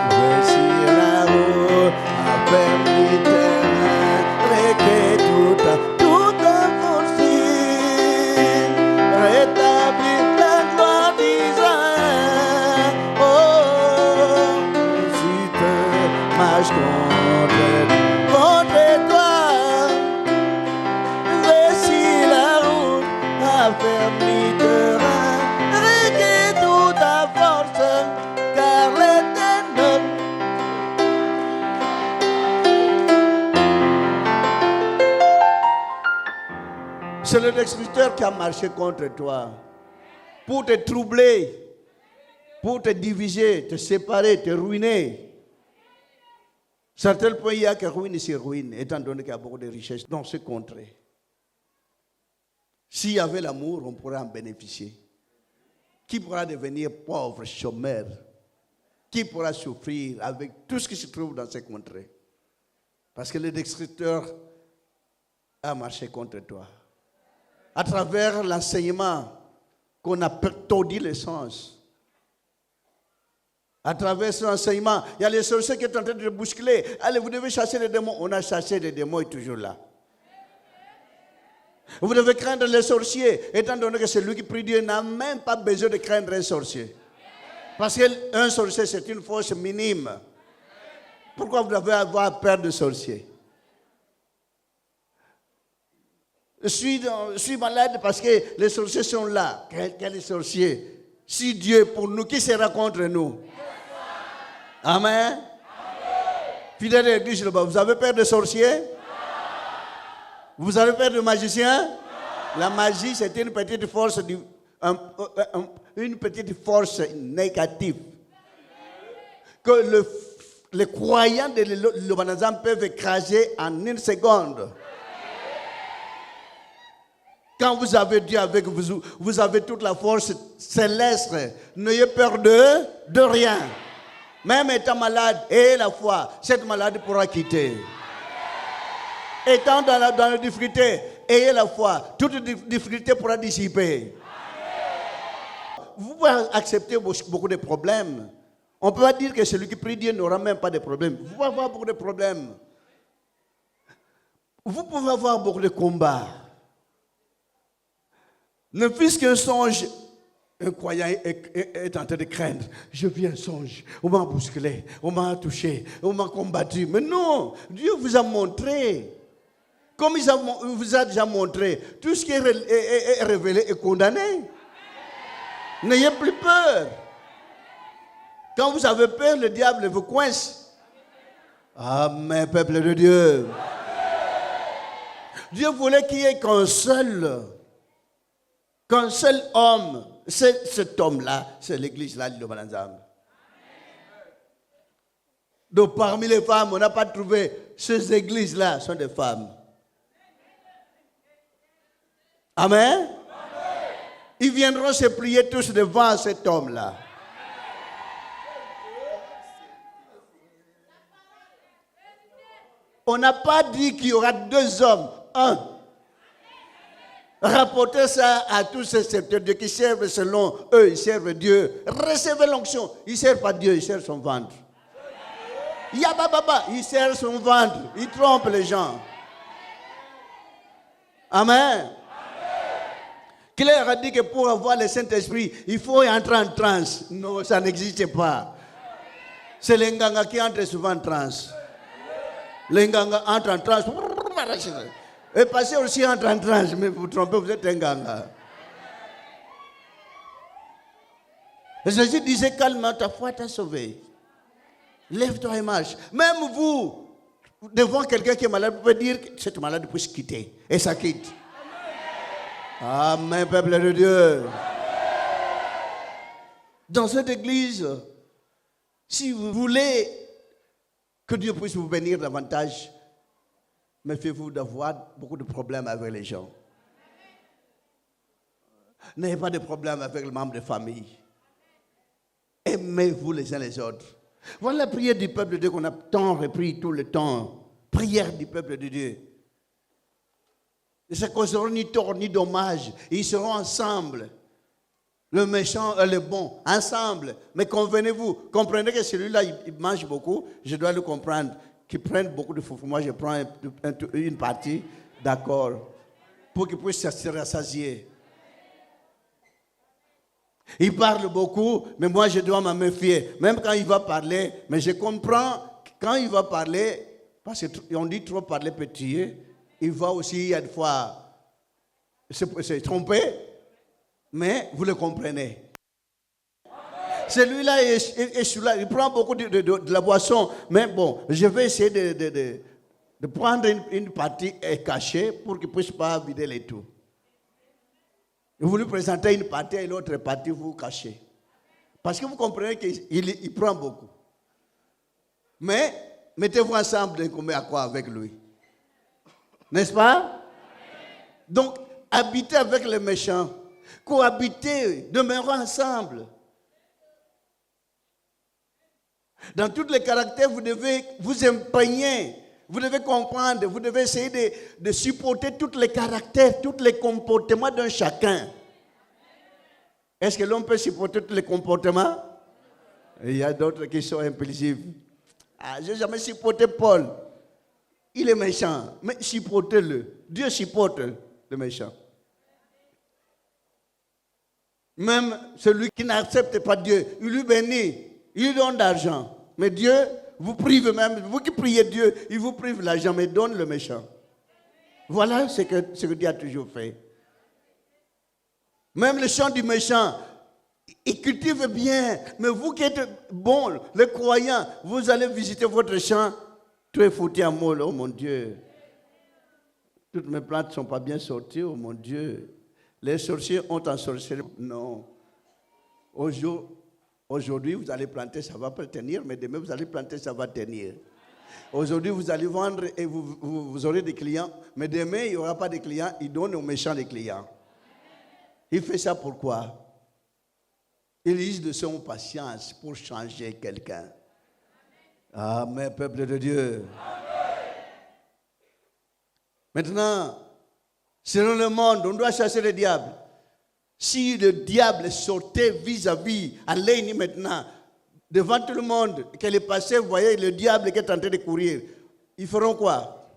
voici la route affermi terrain, que toute force rétablit la gloire d'Israël. Oh, si tu marches contre toi, voici la route affermi terrain, que toute force, car l'Éternel. C'est le destructeur qui a marché contre toi pour te troubler, pour te diviser, te séparer, te ruiner. Certains pays, il y a que ruine sur ruine, étant donné qu'il y a beaucoup de richesses dans ce contrée. S'il y avait l'amour, on pourrait en bénéficier. Qui pourra devenir pauvre, chômeur? Qui pourra souffrir avec tout ce qui se trouve dans ces contrées? Parce que le destructeur a marché contre toi. À travers l'enseignement qu'on a tordu le sens. À travers cet enseignement, il y a les sorciers qui sont en train de te bousculer. Allez, vous devez chasser les démons. On a chassé les démons, est toujours là. Vous devez craindre les sorciers, étant donné que celui qui prie Dieu n'a même pas besoin de craindre un sorcier. Parce qu'un sorcier, c'est une force minime. Pourquoi vous devez avoir peur de sorciers? Je suis malade parce que les sorciers sont là. Quels sorciers? Si Dieu est pour nous, qui sera contre nous? Amen. Fidèles de l'église, vous avez peur de sorciers? Vous avez peur de magiciens? La magie, c'est une petite force, une petite force négative que les croyants de l'Obanazam peuvent écraser en une seconde. Quand vous avez Dieu avec vous, vous avez toute la force céleste. N'ayez peur de rien. Même étant malade, ayez la foi. Cette maladie pourra quitter. Étant dans la difficulté, ayez la foi. Toute difficulté pourra dissiper. Vous pouvez accepter beaucoup de problèmes. On ne peut pas dire que celui qui prie Dieu n'aura même pas de problèmes. Vous pouvez avoir beaucoup de problèmes. Vous pouvez avoir beaucoup de combats. Ne fût-ce qu'un songe, un croyant est en train de craindre. Je vis un songe, on m'a bousculé, on m'a touché, on m'a combattu. Mais non, Dieu vous a montré. Comme il vous a déjà montré, tout ce qui est révélé est condamné. N'ayez plus peur. Quand vous avez peur, le diable vous coince. Amen, peuple de Dieu. Dieu voulait qu'il y ait qu'un seul homme. Cet homme-là, c'est l'église là de Lobanazam. Donc parmi les femmes, on n'a pas trouvé ces églises-là sont des femmes. Amen. Ils viendront se plier tous devant cet homme-là. On n'a pas dit qu'il y aura deux hommes. Un. Rapportez ça à tous ces serviteurs de Dieu qui servent selon eux, ils servent Dieu. Recevez l'onction. Ils ne servent pas Dieu, ils servent son ventre. Yabababa, il sert son ventre. Il trompe les gens. Amen. Claire a dit que pour avoir le Saint-Esprit, il faut entrer en transe. Non, ça n'existe pas. C'est les nganga qui entrent souvent en transe. Les nganga entrent en transe. Et passez aussi entre en transe, mais vous vous trompez, vous êtes un nganga. Jésus disait, calme, ta foi t'a sauvé. Lève-toi et marche. Même vous, devant quelqu'un qui est malade, vous pouvez dire que cette maladie peut se quitter. Et ça quitte. Amen, peuple de Dieu. Dans cette église, si vous voulez que Dieu puisse vous bénir davantage, méfiez-vous d'avoir beaucoup de problèmes avec les gens. N'ayez pas de problème avec les membres de famille. Aimez-vous les uns les autres. Voilà la prière du peuple de Dieu qu'on a tant repris tout le temps. Prière du peuple de Dieu. Ils ne se causeront ni tort ni dommage. Ils seront ensemble. Le méchant et le bon, ensemble. Mais convenez-vous, comprenez que celui-là, il mange beaucoup. Je dois le comprendre. Qu'il prenne beaucoup de foufou. Moi, je prends une partie, d'accord, pour qu'il puisse se rassasier. Il parle beaucoup, mais moi, je dois m'en méfier. Même quand il va parler, mais je comprends quand il va parler, parce qu'on dit trop parler petit, il va aussi, il y a des fois, se tromper, mais vous le comprenez. Celui-là est celui-là, il prend beaucoup de la boisson, mais bon, je vais essayer de prendre une partie cachée pour qu'il ne puisse pas vider les tout. Vous lui présentez une partie et l'autre partie, vous cachez. Parce que vous comprenez qu'il prend beaucoup. Mais mettez-vous ensemble d'un commun à quoi avec lui. N'est-ce pas? Donc, habitez avec les méchants. Cohabitez, demeurez ensemble. Dans tous les caractères, vous devez vous imprégner. Vous devez comprendre, vous devez essayer de supporter tous les caractères, tous les comportements d'un chacun. Est-ce que l'on peut supporter tous les comportements? Il y a d'autres qui sont impulsifs. Ah, je n'ai jamais supporté Paul. Il est méchant, mais supportez-le. Dieu supporte le méchant. Même celui qui n'accepte pas Dieu, il lui bénit, il lui donne d'argent. Mais Dieu vous prive même, vous qui priez Dieu, il vous prive l'argent, mais donne le méchant. Voilà ce que Dieu a toujours fait. Même le champ du méchant, il cultive bien. Mais vous qui êtes bons, les croyants, vous allez visiter votre champ, tout est foutu à molle, oh mon Dieu. Toutes mes plantes ne sont pas bien sorties, oh mon Dieu. Les sorciers ont en sorcellerie. Non. Aujourd'hui, vous allez planter, ça ne va pas tenir, mais demain, vous allez planter, ça va tenir. Aujourd'hui, vous allez vendre et vous aurez des clients, mais demain, il n'y aura pas de clients, il donne aux méchants des clients. Il fait ça pourquoi? Il use de son patience pour changer quelqu'un. Amen, peuple de Dieu. Maintenant, selon le monde, on doit chasser le diable. Si le diable sortait vis-à-vis, allez maintenant, devant tout le monde, qu'elle est passée, vous voyez le diable qui est en train de courir, ils feront quoi?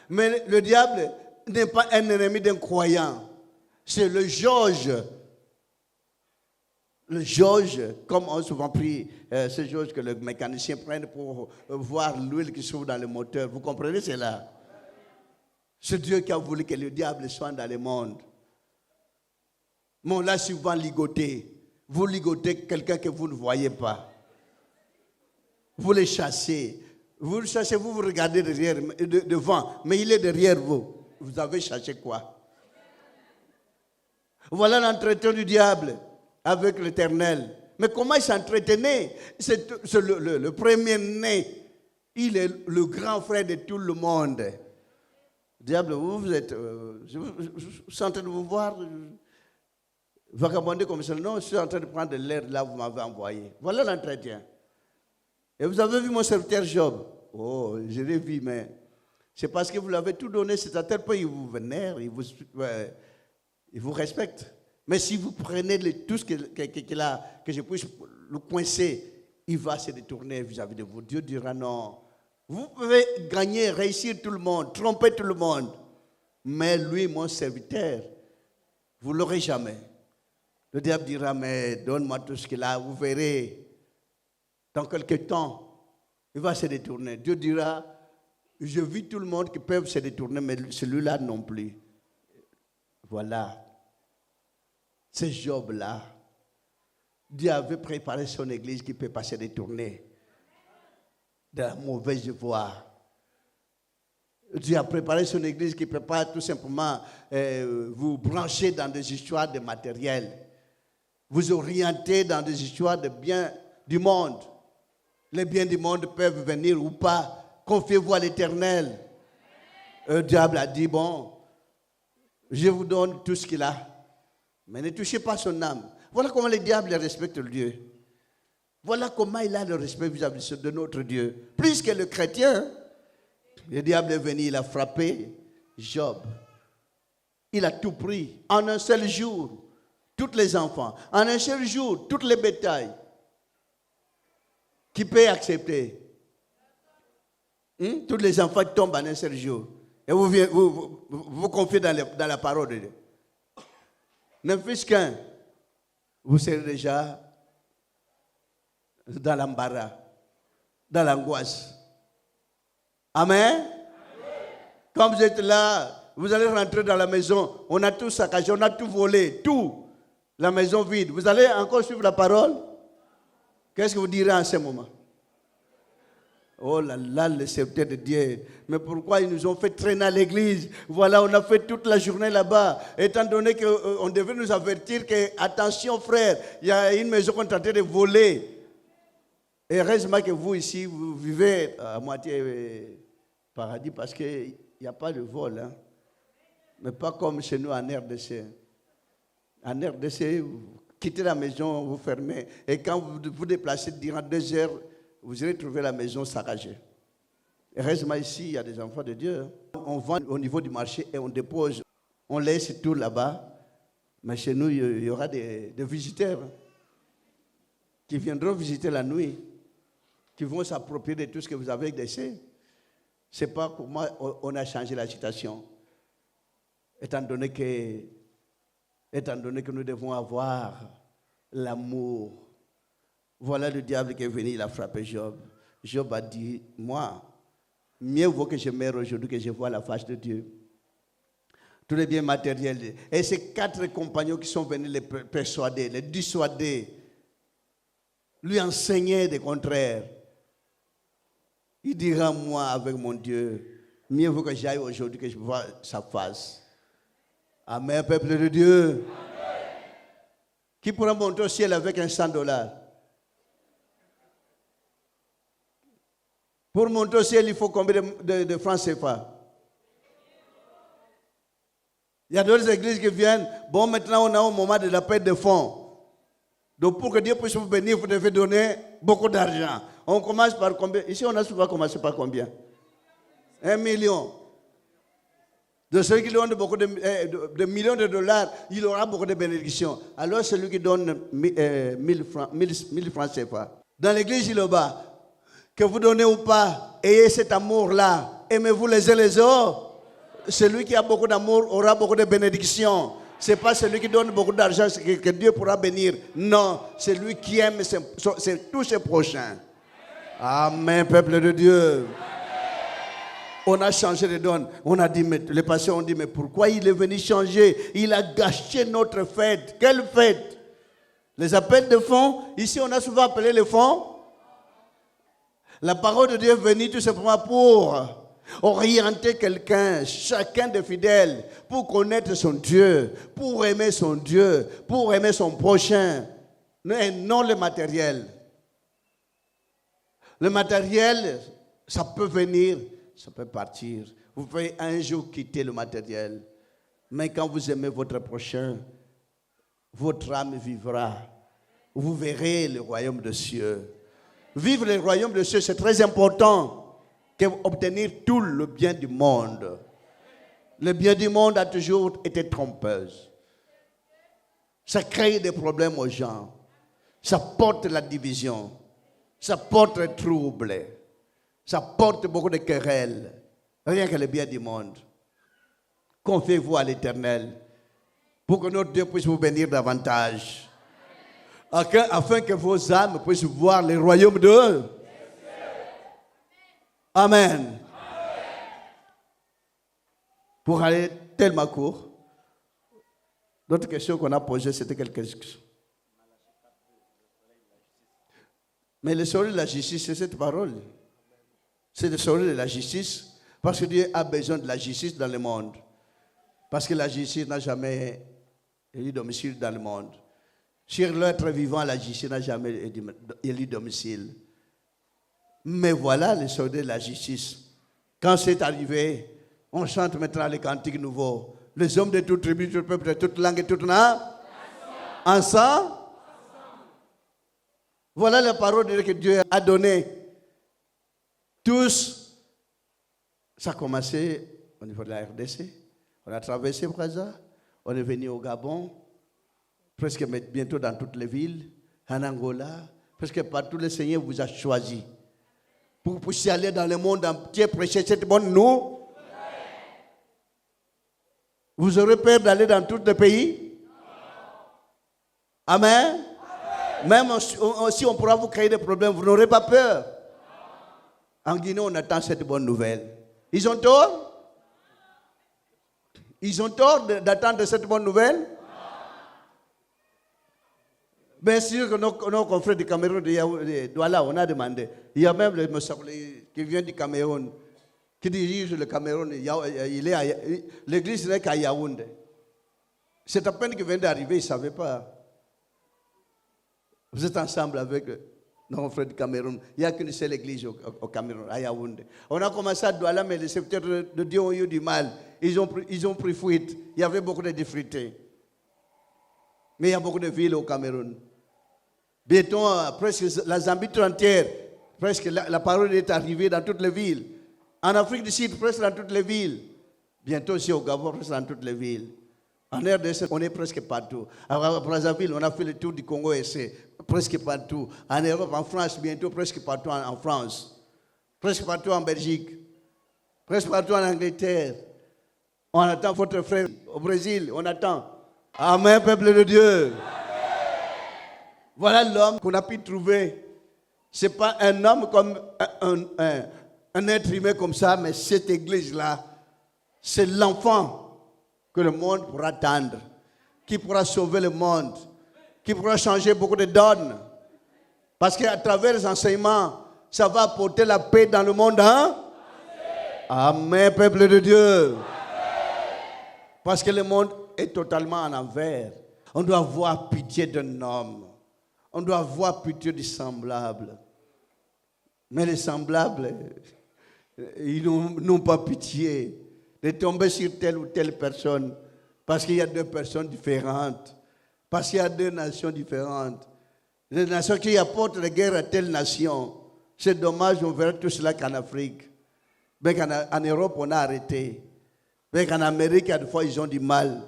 Mais le diable n'est pas un ennemi d'un croyant. C'est le jauge. Le jauge, comme on a souvent pris ce jauge que le mécanicien prend pour voir l'huile qui s'ouvre dans le moteur. Vous comprenez cela? C'est Dieu qui a voulu que le diable soit dans le monde. Mais on l'a souvent ligoté. Vous ligotez quelqu'un que vous ne voyez pas. Vous le chassez. Vous le chassez, vous regardez derrière, devant, mais il est derrière vous. Vous avez chassé quoi? Voilà l'entretien du diable avec l'Éternel. Mais comment il s'entretenait? C'est le premier-né. Il est le grand frère de tout le monde. Diable, vous êtes... je suis en train de vous voir... vagabonder comme ça. Non, je suis en train de prendre l'air là où vous m'avez envoyé. Voilà l'entretien. Et vous avez vu mon serviteur Job? Oh, je l'ai vu, mais c'est parce que vous l'avez tout donné. C'est à tel point qu'il vous vénère, il vous respecte. Mais si vous prenez tout ce qu'il a, que je puisse le coincer, il va se détourner vis-à-vis de vous. Dieu dira non. Vous pouvez gagner, réussir tout le monde, tromper tout le monde. Mais lui, mon serviteur, vous ne l'aurez jamais. Le diable dira, mais donne-moi tout ce qu'il a, vous verrez. Dans quelques temps, il va se détourner. Dieu dira, je vis tout le monde qui peut se détourner, mais celui-là non plus. Voilà. Ce Job-là, Dieu avait préparé son église qui ne peut pas se détourner de la mauvaise voie. Dieu a préparé son église qui ne peut pas tout simplement vous brancher dans des histoires de matériel. Vous orienter dans des histoires de biens du monde. Les biens du monde peuvent venir ou pas. Confiez-vous à l'Éternel. Le diable a dit, bon, Je vous donne tout ce qu'il a, mais ne touchez pas son âme. Voilà comment le diable respecte Dieu. Voilà comment il a le respect vis-à-vis de notre Dieu. Plus que le chrétien, le diable est venu, il a frappé Job. Il a tout pris en un seul jour. Tous les enfants, en un seul jour, toutes les bétails. Qui peut accepter? Tous les enfants tombent en un seul jour. Et vous confiez dans la parole de Dieu. Ne fût-ce qu'un, vous serez déjà dans l'embarras, dans l'angoisse. Amen. Quand vous êtes là, vous allez rentrer dans la maison, on a tout saccagé, on a tout volé, tout. La maison vide. Vous allez encore suivre la parole? Qu'est-ce que vous direz en ce moment? Oh là là, le sceptre de Dieu. Mais pourquoi ils nous ont fait traîner à l'église? Voilà, on a fait toute la journée là-bas. Étant donné qu'on devait nous avertir que, attention frère, il y a une maison qu'on est en train de voler. Et heureusement que vous ici, vous vivez à moitié paradis parce qu'il n'y a pas de vol. Hein. Mais pas comme chez nous en RDC. En RDC, vous quittez la maison, vous fermez. Et quand vous vous déplacez durant 2 heures, vous irez trouver la maison saccagée. Heureusement, ici, il y a des enfants de Dieu. On vend au niveau du marché et on dépose. On laisse tout là-bas. Mais chez nous, il y aura des visiteurs qui viendront visiter la nuit, qui vont s'approprier de tout ce que vous avez laissé. Ce n'est pas comment on a changé la situation. Étant donné que nous devons avoir l'amour. Voilà le diable qui est venu, il a frappé Job. Job a dit, moi, mieux vaut que je meure aujourd'hui que je vois la face de Dieu. Tous les biens matériels. Et ces 4 compagnons qui sont venus les persuader, les dissuader, lui enseigner des contraires. Il dira, moi, avec mon Dieu, mieux vaut que j'aille aujourd'hui que je vois sa face. Amen, peuple de Dieu. Amen. Qui pourra monter au ciel avec un $100? Pour monter au ciel, il faut combien de francs CFA? Il y a d'autres églises qui viennent. Bon, maintenant, on a un moment de la perte de fonds. Donc, pour que Dieu puisse vous bénir, vous devez donner beaucoup d'argent. On commence par combien? Ici, on a souvent commencé par combien? 1 million. De ceux qui donnent beaucoup de millions de dollars, il aura beaucoup de bénédictions. Alors, celui qui donne 1000 francs CFA. Dans l'église, il est bas. Que vous donnez ou pas, ayez cet amour-là. Aimez-vous les uns les autres. Celui qui a beaucoup d'amour aura beaucoup de bénédictions. Ce n'est pas celui qui donne beaucoup d'argent que Dieu pourra bénir. Non, c'est lui qui aime tous ses prochains. Amen, peuple de Dieu. On a changé de donne. On a dit, mais les pasteurs ont dit, mais pourquoi il est venu changer? Il a gâché notre fête. Quelle fête? Les appels de fonds. Ici, on a souvent appelé les fonds. La parole de Dieu est venue tout simplement pour orienter quelqu'un, chacun des fidèles, pour connaître son Dieu, pour aimer son Dieu, pour aimer son prochain, et non le matériel. Le matériel, ça peut venir, ça peut partir. Vous pouvez un jour quitter le matériel, mais quand vous aimez votre prochain, votre âme vivra. Vous verrez le royaume des cieux. Vivre le royaume des cieux, c'est très important qu'obtenir tout le bien du monde. Le bien du monde a toujours été trompeuse. Ça crée des problèmes aux gens. Ça porte la division. Ça porte le trouble. Ça porte beaucoup de querelles. Rien que le bien du monde. Confiez-vous à l'Éternel pour que notre Dieu puisse vous bénir davantage. Afin que vos âmes puissent voir le royaume de Dieu. Amen. Pour aller tellement court, l'autre question qu'on a posée, c'était quelque chose. Mais le soleil de la justice, c'est cette parole. C'est le soleil de la justice, parce que Dieu a besoin de la justice dans le monde. Parce que la justice n'a jamais élu domicile dans le monde. Sur l'être vivant, la justice n'a jamais élu domicile. Mais voilà le soleil de la justice. Quand c'est arrivé, on chante maintenant les cantiques nouveaux. Les hommes de toute tribu, de tout peuple, de toute langue et toute nation. Ensemble. Voilà la parole de Dieu que Dieu a donnée. Tous, ça a commencé au niveau de la RDC. On a traversé Brazza, on est venu au Gabon, presque bientôt dans toutes les villes, en Angola, presque partout le Seigneur vous a choisi. Pour que vous puissiez aller dans le monde entier prêcher cette bonne nouvelle. Vous aurez peur d'aller dans tous les pays? Amen. Même si on pourra vous créer des problèmes, vous n'aurez pas peur. En Guinée, on attend cette bonne nouvelle. Ils ont tort? Ils ont tort d'attendre cette bonne nouvelle? Bien sûr que nos confrères du Cameroun, de Douala, on a demandé. Il y a même le Mossaoulé qui vient du Cameroun, qui dirige le Cameroun. L'église n'est qu'à Yaoundé. C'est à peine qu'il vient d'arriver, il ne savait pas. Vous êtes ensemble avec nos frères du Cameroun. Il n'y a qu'une seule église au Cameroun, à Yaoundé. On a commencé à Douala, mais les serviteurs de Dieu ont eu du mal. Ils ont pris fuite. Il y avait beaucoup de difficultés. Mais il y a beaucoup de villes au Cameroun. Bientôt, presque la Zambie entière, presque la parole est arrivée dans toutes les villes. En Afrique du Sud, presque dans toutes les villes. Bientôt aussi au Gabon, presque dans toutes les villes. En RDC, on est presque partout. À Brazzaville, on a fait le tour du Congo essai, presque partout. En Europe, en France, bientôt presque partout en France. Presque partout en Belgique. Presque partout en Angleterre. On attend votre frère au Brésil, on attend. Amen, peuple de Dieu. Amen. Voilà l'homme qu'on a pu trouver. Ce n'est pas un homme comme un être humain comme ça, mais cette église-là, c'est l'enfant que le monde pourra attendre, qui pourra sauver le monde, qui pourra changer beaucoup de donnes. Parce qu'à travers les enseignements, ça va apporter la paix dans le monde. Hein? Amen, peuple de Dieu. Amen. Parce que le monde est totalement en envers. On doit avoir pitié d'un homme. On doit avoir pitié du semblable. Mais les semblables, ils n'ont pas pitié de tomber sur telle ou telle personne, parce qu'il y a deux personnes différentes, parce qu'il y a deux nations différentes. Les nations qui apportent la guerre à telle nation, c'est dommage, on verra tout cela qu'en Afrique. Mais en Europe, on a arrêté. Mais qu'en Amérique, à des fois, ils ont du mal.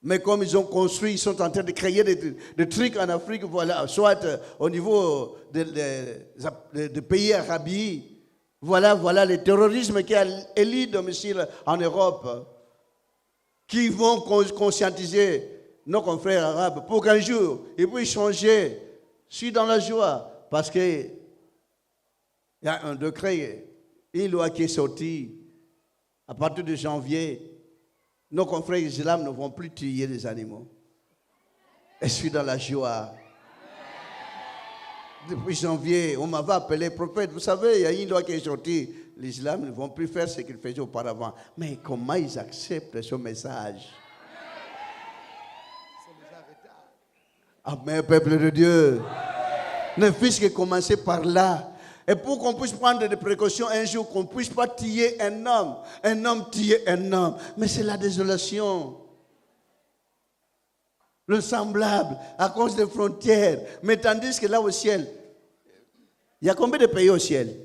Mais comme ils ont construit, ils sont en train de créer des trucs en Afrique, voilà, soit au niveau des pays arabes. Voilà le terrorisme qui a élu domicile en Europe, qui vont conscientiser nos confrères arabes pour qu'un jour, ils puissent changer. Je suis dans la joie parce qu'il y a un décret, une loi qui est sortie à partir de janvier. Nos confrères islam ne vont plus tuer les animaux. Et je suis dans la joie. Depuis janvier, on m'avait appelé prophète. Vous savez, il y a une loi qui est sortie. L'islam ne vont plus faire ce qu'ils faisaient auparavant. Mais comment ils acceptent ce message? Amen, peuple de Dieu. Ne fût-ce que commencer par là. Et pour qu'on puisse prendre des précautions un jour, qu'on ne puisse pas tuer un homme tuer un homme. Mais c'est la désolation. Le semblable, à cause des frontières. Mais tandis que là au ciel, il y a combien de pays au ciel?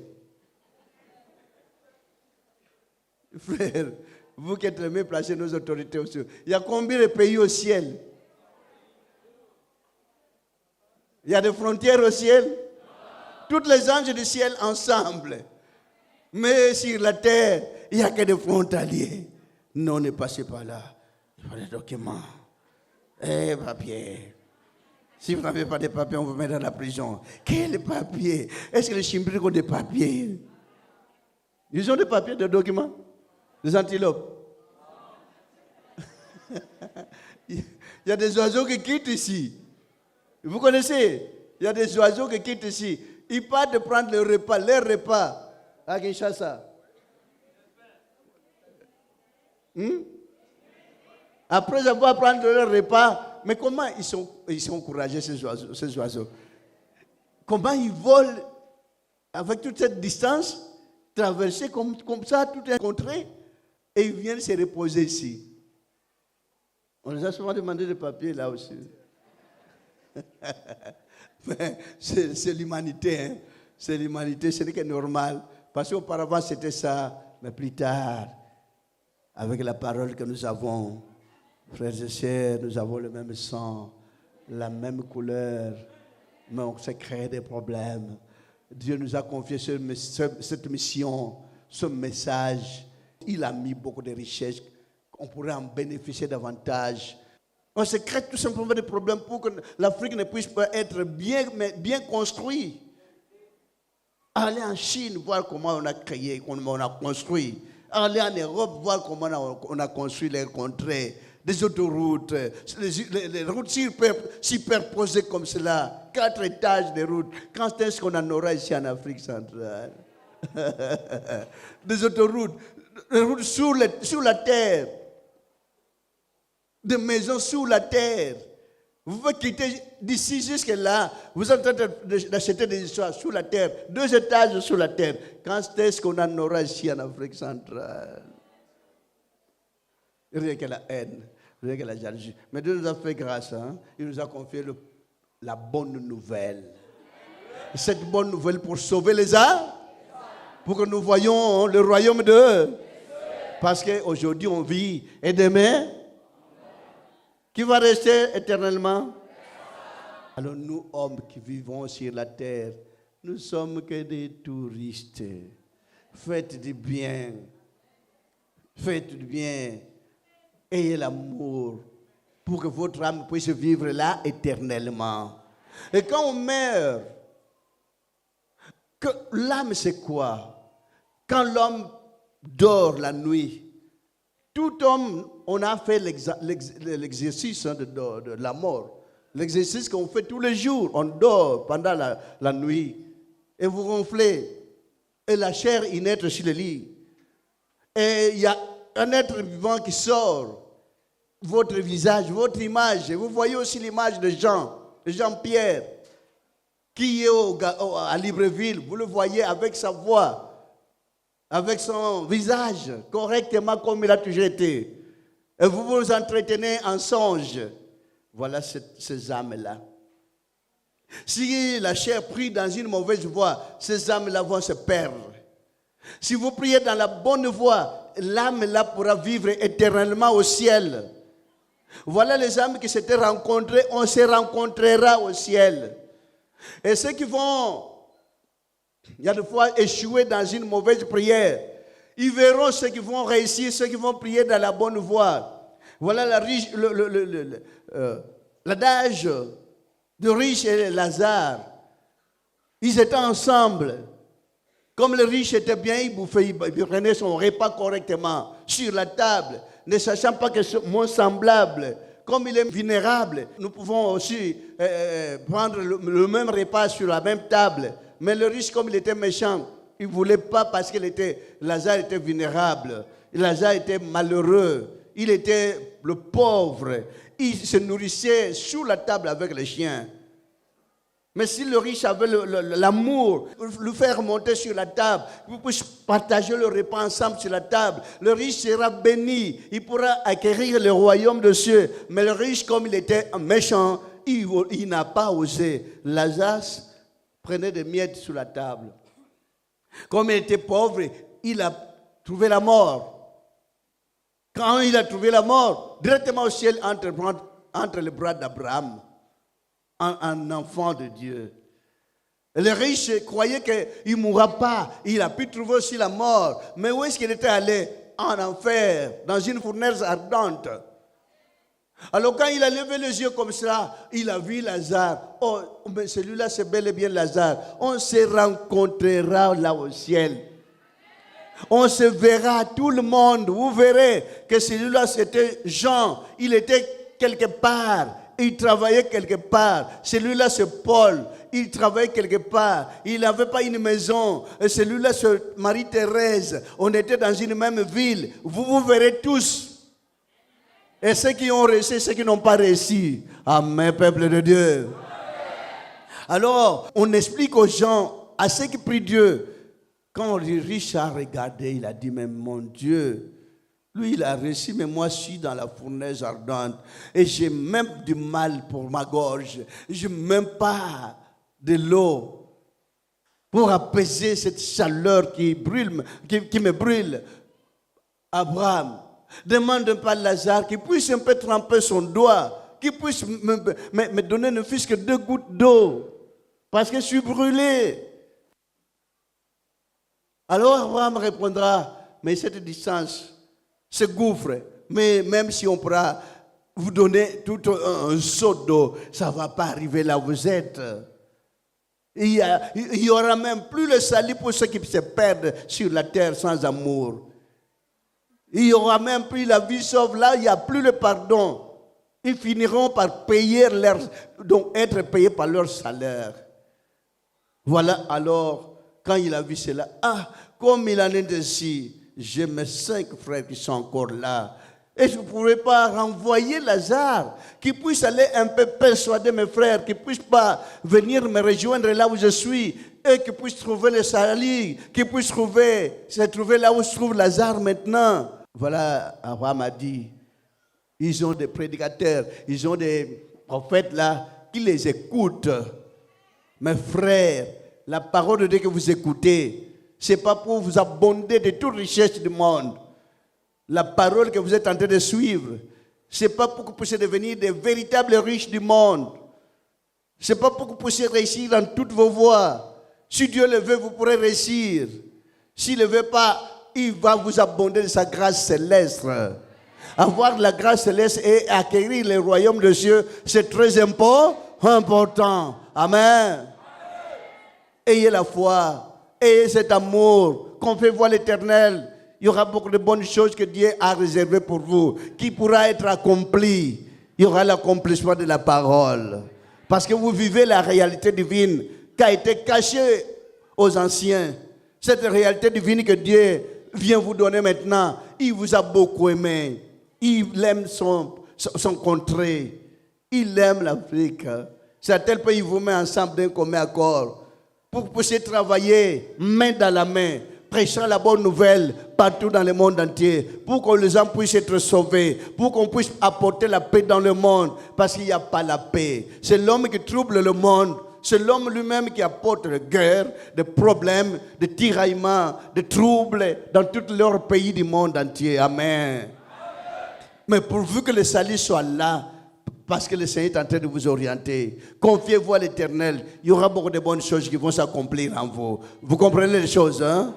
Frère, vous qui êtes aimés placer nos autorités au ciel, il y a combien de pays au ciel? Il y a des frontières au ciel? Tous les anges du ciel ensemble. Mais sur la terre, il n'y a que des frontaliers. Non, ne passez pas là. Il faut des documents. Papier. Si vous n'avez pas de papiers, on vous met dans la prison. Quel papier? Est-ce que les chimbriques ont des papiers? Ils ont des papiers, des documents? Des antilopes? Il y a des oiseaux qui quittent ici. Vous connaissez? Il y a des oiseaux qui quittent ici. Ils partent de prendre leur repas à Kinshasa. Après avoir pris leur repas, mais comment ils sont courageux ces oiseaux? Comment ils volent avec toute cette distance, traverser comme ça toute la contrée, et ils viennent se reposer ici. On nous a souvent demandé des papiers là aussi. Mais c'est l'humanité, hein. C'est l'humanité, ce n'est que normal. Parce qu'auparavant c'était ça, mais plus tard, avec la parole que nous avons, frères et sœurs, nous avons le même sang, la même couleur, mais on s'est créé des problèmes. Dieu nous a confié cette mission, ce message. Il a mis beaucoup de richesses. On pourrait en bénéficier davantage. On se crée tout simplement des problèmes pour que l'Afrique ne puisse pas être bien construite. Allez en Chine, voir comment on a créé, comment on a construit. Allez en Europe, voir comment on a construit les contrées, des autoroutes, les routes superposées comme cela, 4 étages de routes. Quand est-ce qu'on en aura ici en Afrique centrale? Des autoroutes, des routes sous la terre, des maisons sous la terre. Vous pouvez quitter d'ici jusque là. Vous êtes en train d'acheter des histoires sous la terre, 2 étages sous la terre. Quand est-ce qu'on en aura ici en Afrique centrale? Rien que la haine, rien que la jalousie. Mais Dieu nous a fait grâce. Hein? Il nous a confié la bonne nouvelle. Cette bonne nouvelle pour sauver les âmes, pour que nous voyions le royaume de... Parce qu'aujourd'hui on vit et demain, qui va rester éternellement? Alors nous, hommes qui vivons sur la terre, nous sommes que des touristes. Faites du bien. Faites du bien. Ayez l'amour pour que votre âme puisse vivre là éternellement. Et quand on meurt, que l'âme c'est quoi? Quand l'homme dort la nuit, tout homme, on a fait l'exercice de la mort. L'exercice qu'on fait tous les jours. On dort pendant la nuit. Et vous ronflez. Et la chair inerte sur le lit. Et il y a un être vivant qui sort. Votre visage, votre image. Vous voyez aussi l'image de Jean-Pierre, qui est à Libreville. Vous le voyez avec sa voix, avec son visage, correctement comme il a toujours été. Et vous vous entretenez en songe. Voilà ces âmes-là. Si la chair prie dans une mauvaise voie, ces âmes-là vont se perdre. Si vous priez dans la bonne voie, l'âme-là pourra vivre éternellement au ciel. Voilà les âmes qui s'étaient rencontrées, on se rencontrera au ciel. Et ceux qui vont, il y a des fois, échouer dans une mauvaise prière, ils verront ceux qui vont réussir, ceux qui vont prier dans la bonne voie. Voilà l'adage de riche et Lazare. Ils étaient ensemble. Comme le riche était bien, il prenait son repas correctement sur la table, ne sachant pas que mon semblable, comme il est vulnérable, nous pouvons aussi prendre le même repas sur la même table. Mais le riche, comme il était méchant, il ne voulait pas parce que Lazare était vulnérable. Lazare était malheureux. Il était le pauvre. Il se nourrissait sous la table avec les chiens. Mais si le riche avait l'amour, le faire monter sur la table, vous pouvez partager le repas ensemble sur la table, le riche sera béni, il pourra acquérir le royaume des cieux. Mais le riche, comme il était méchant, il n'a pas osé. Lazare prenait des miettes sur la table. Comme il était pauvre, il a trouvé la mort. Quand il a trouvé la mort, directement au ciel, entre les bras d'Abraham, un enfant de Dieu. Et le riche croyait qu'il ne mourra pas. Il a pu trouver aussi la mort. Mais où est-ce qu'il était allé? En enfer, dans une fournaise ardente. Alors quand il a levé les yeux comme ça, il a vu Lazare. Oh, mais celui-là c'est bel et bien Lazare. On se rencontrera là au ciel. On se verra, tout le monde. Vous verrez que celui-là c'était Jean. Il était quelque part. Il travaillait quelque part. Celui-là c'est Paul. Il travaillait quelque part. Il n'avait pas une maison. Et celui-là c'est Marie-Thérèse. On était dans une même ville. Vous verrez tous. Et ceux qui ont réussi, ceux qui n'ont pas réussi. Amen, peuple de Dieu. Amen. Alors, on explique aux gens, à ceux qui prient Dieu, quand Richard a regardé, il a dit, mais mon Dieu, Lui, il a réussi, mais moi, je suis dans la fournaise ardente. Et j'ai même du mal pour ma gorge. Je n'ai même pas de l'eau pour apaiser cette chaleur qui me brûle. Abraham, demande pas à Lazare qu'il puisse un peu tremper son doigt, qu'il puisse me donner ne fût-ce que 2 gouttes d'eau, parce que je suis brûlé. Alors Abraham répondra, mais cette distance, ce gouffre, mais même si on pourra vous donner tout un seau d'eau, ça ne va pas arriver là où vous êtes. Il y aura même plus le salut pour ceux qui se perdent sur la terre sans amour. Il y aura même plus la vie sauve là, il n'y a plus le pardon. Ils finiront par donc être payés par leur salaire. Voilà alors, quand il a vu cela, comme il en est ainsi, j'ai mes 5 frères qui sont encore là. Et je ne pourrais pas renvoyer Lazare, qui puisse aller un peu persuader mes frères, qui ne puisse pas venir me rejoindre là où je suis, et qui puisse trouver le salut, qui puisse se trouver là où se trouve Lazare maintenant. Voilà, Abraham a dit, ils ont des prédicateurs, ils ont des prophètes là, qui les écoutent. Mes frères, la parole de Dieu que vous écoutez, ce n'est pas pour vous abonder de toute richesse du monde. La parole que vous êtes en train de suivre, ce n'est pas pour que vous puissiez devenir des véritables riches du monde. Ce n'est pas pour que vous puissiez réussir dans toutes vos voies. Si Dieu le veut, vous pourrez réussir. S'il ne le veut pas, il va vous abonder de sa grâce céleste. Avoir la grâce céleste et acquérir le royaume de Dieu, c'est très important. Amen. Ayez la foi, ayez cet amour, confiez voir l'Éternel. Il y aura beaucoup de bonnes choses que Dieu a réservées pour vous, qui pourra être accomplies. Il y aura l'accomplissement de la parole. Parce que vous vivez la réalité divine qui a été cachée aux anciens. Cette réalité divine que Dieu vient vous donner maintenant, il vous a beaucoup aimé. Il aime son contrée. Il aime l'Afrique. C'est à tel point qu'il vous met ensemble d'un commun accord pour que vous puissiez travailler main dans la main, prêchant la bonne nouvelle partout dans le monde entier, pour que les hommes puissent être sauvés, pour qu'on puisse apporter la paix dans le monde, parce qu'il n'y a pas la paix. C'est l'homme qui trouble le monde. C'est l'homme lui-même qui apporte des guerres, des problèmes, des tiraillements, des troubles dans tous leurs pays du monde entier. Amen. Mais pourvu que le salut soit là, parce que le Seigneur est en train de vous orienter, confiez-vous à l'Éternel. Il y aura beaucoup de bonnes choses qui vont s'accomplir en vous. Vous comprenez les choses, hein?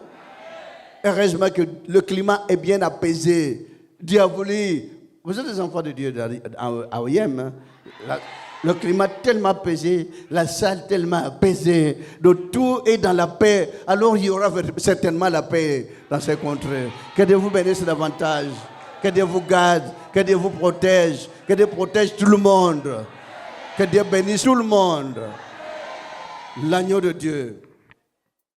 Heureusement que le climat est bien apaisé. Dieu a voulu. Vous êtes des enfants de Dieu à OIM, hein? Le climat tellement apaisé, la salle tellement apaisée, donc tout est dans la paix. Alors il y aura certainement la paix dans ces contrées. Que Dieu vous bénisse davantage. Que Dieu vous garde, que Dieu vous protège, que Dieu protège tout le monde. Que Dieu bénisse tout le monde. L'agneau de Dieu.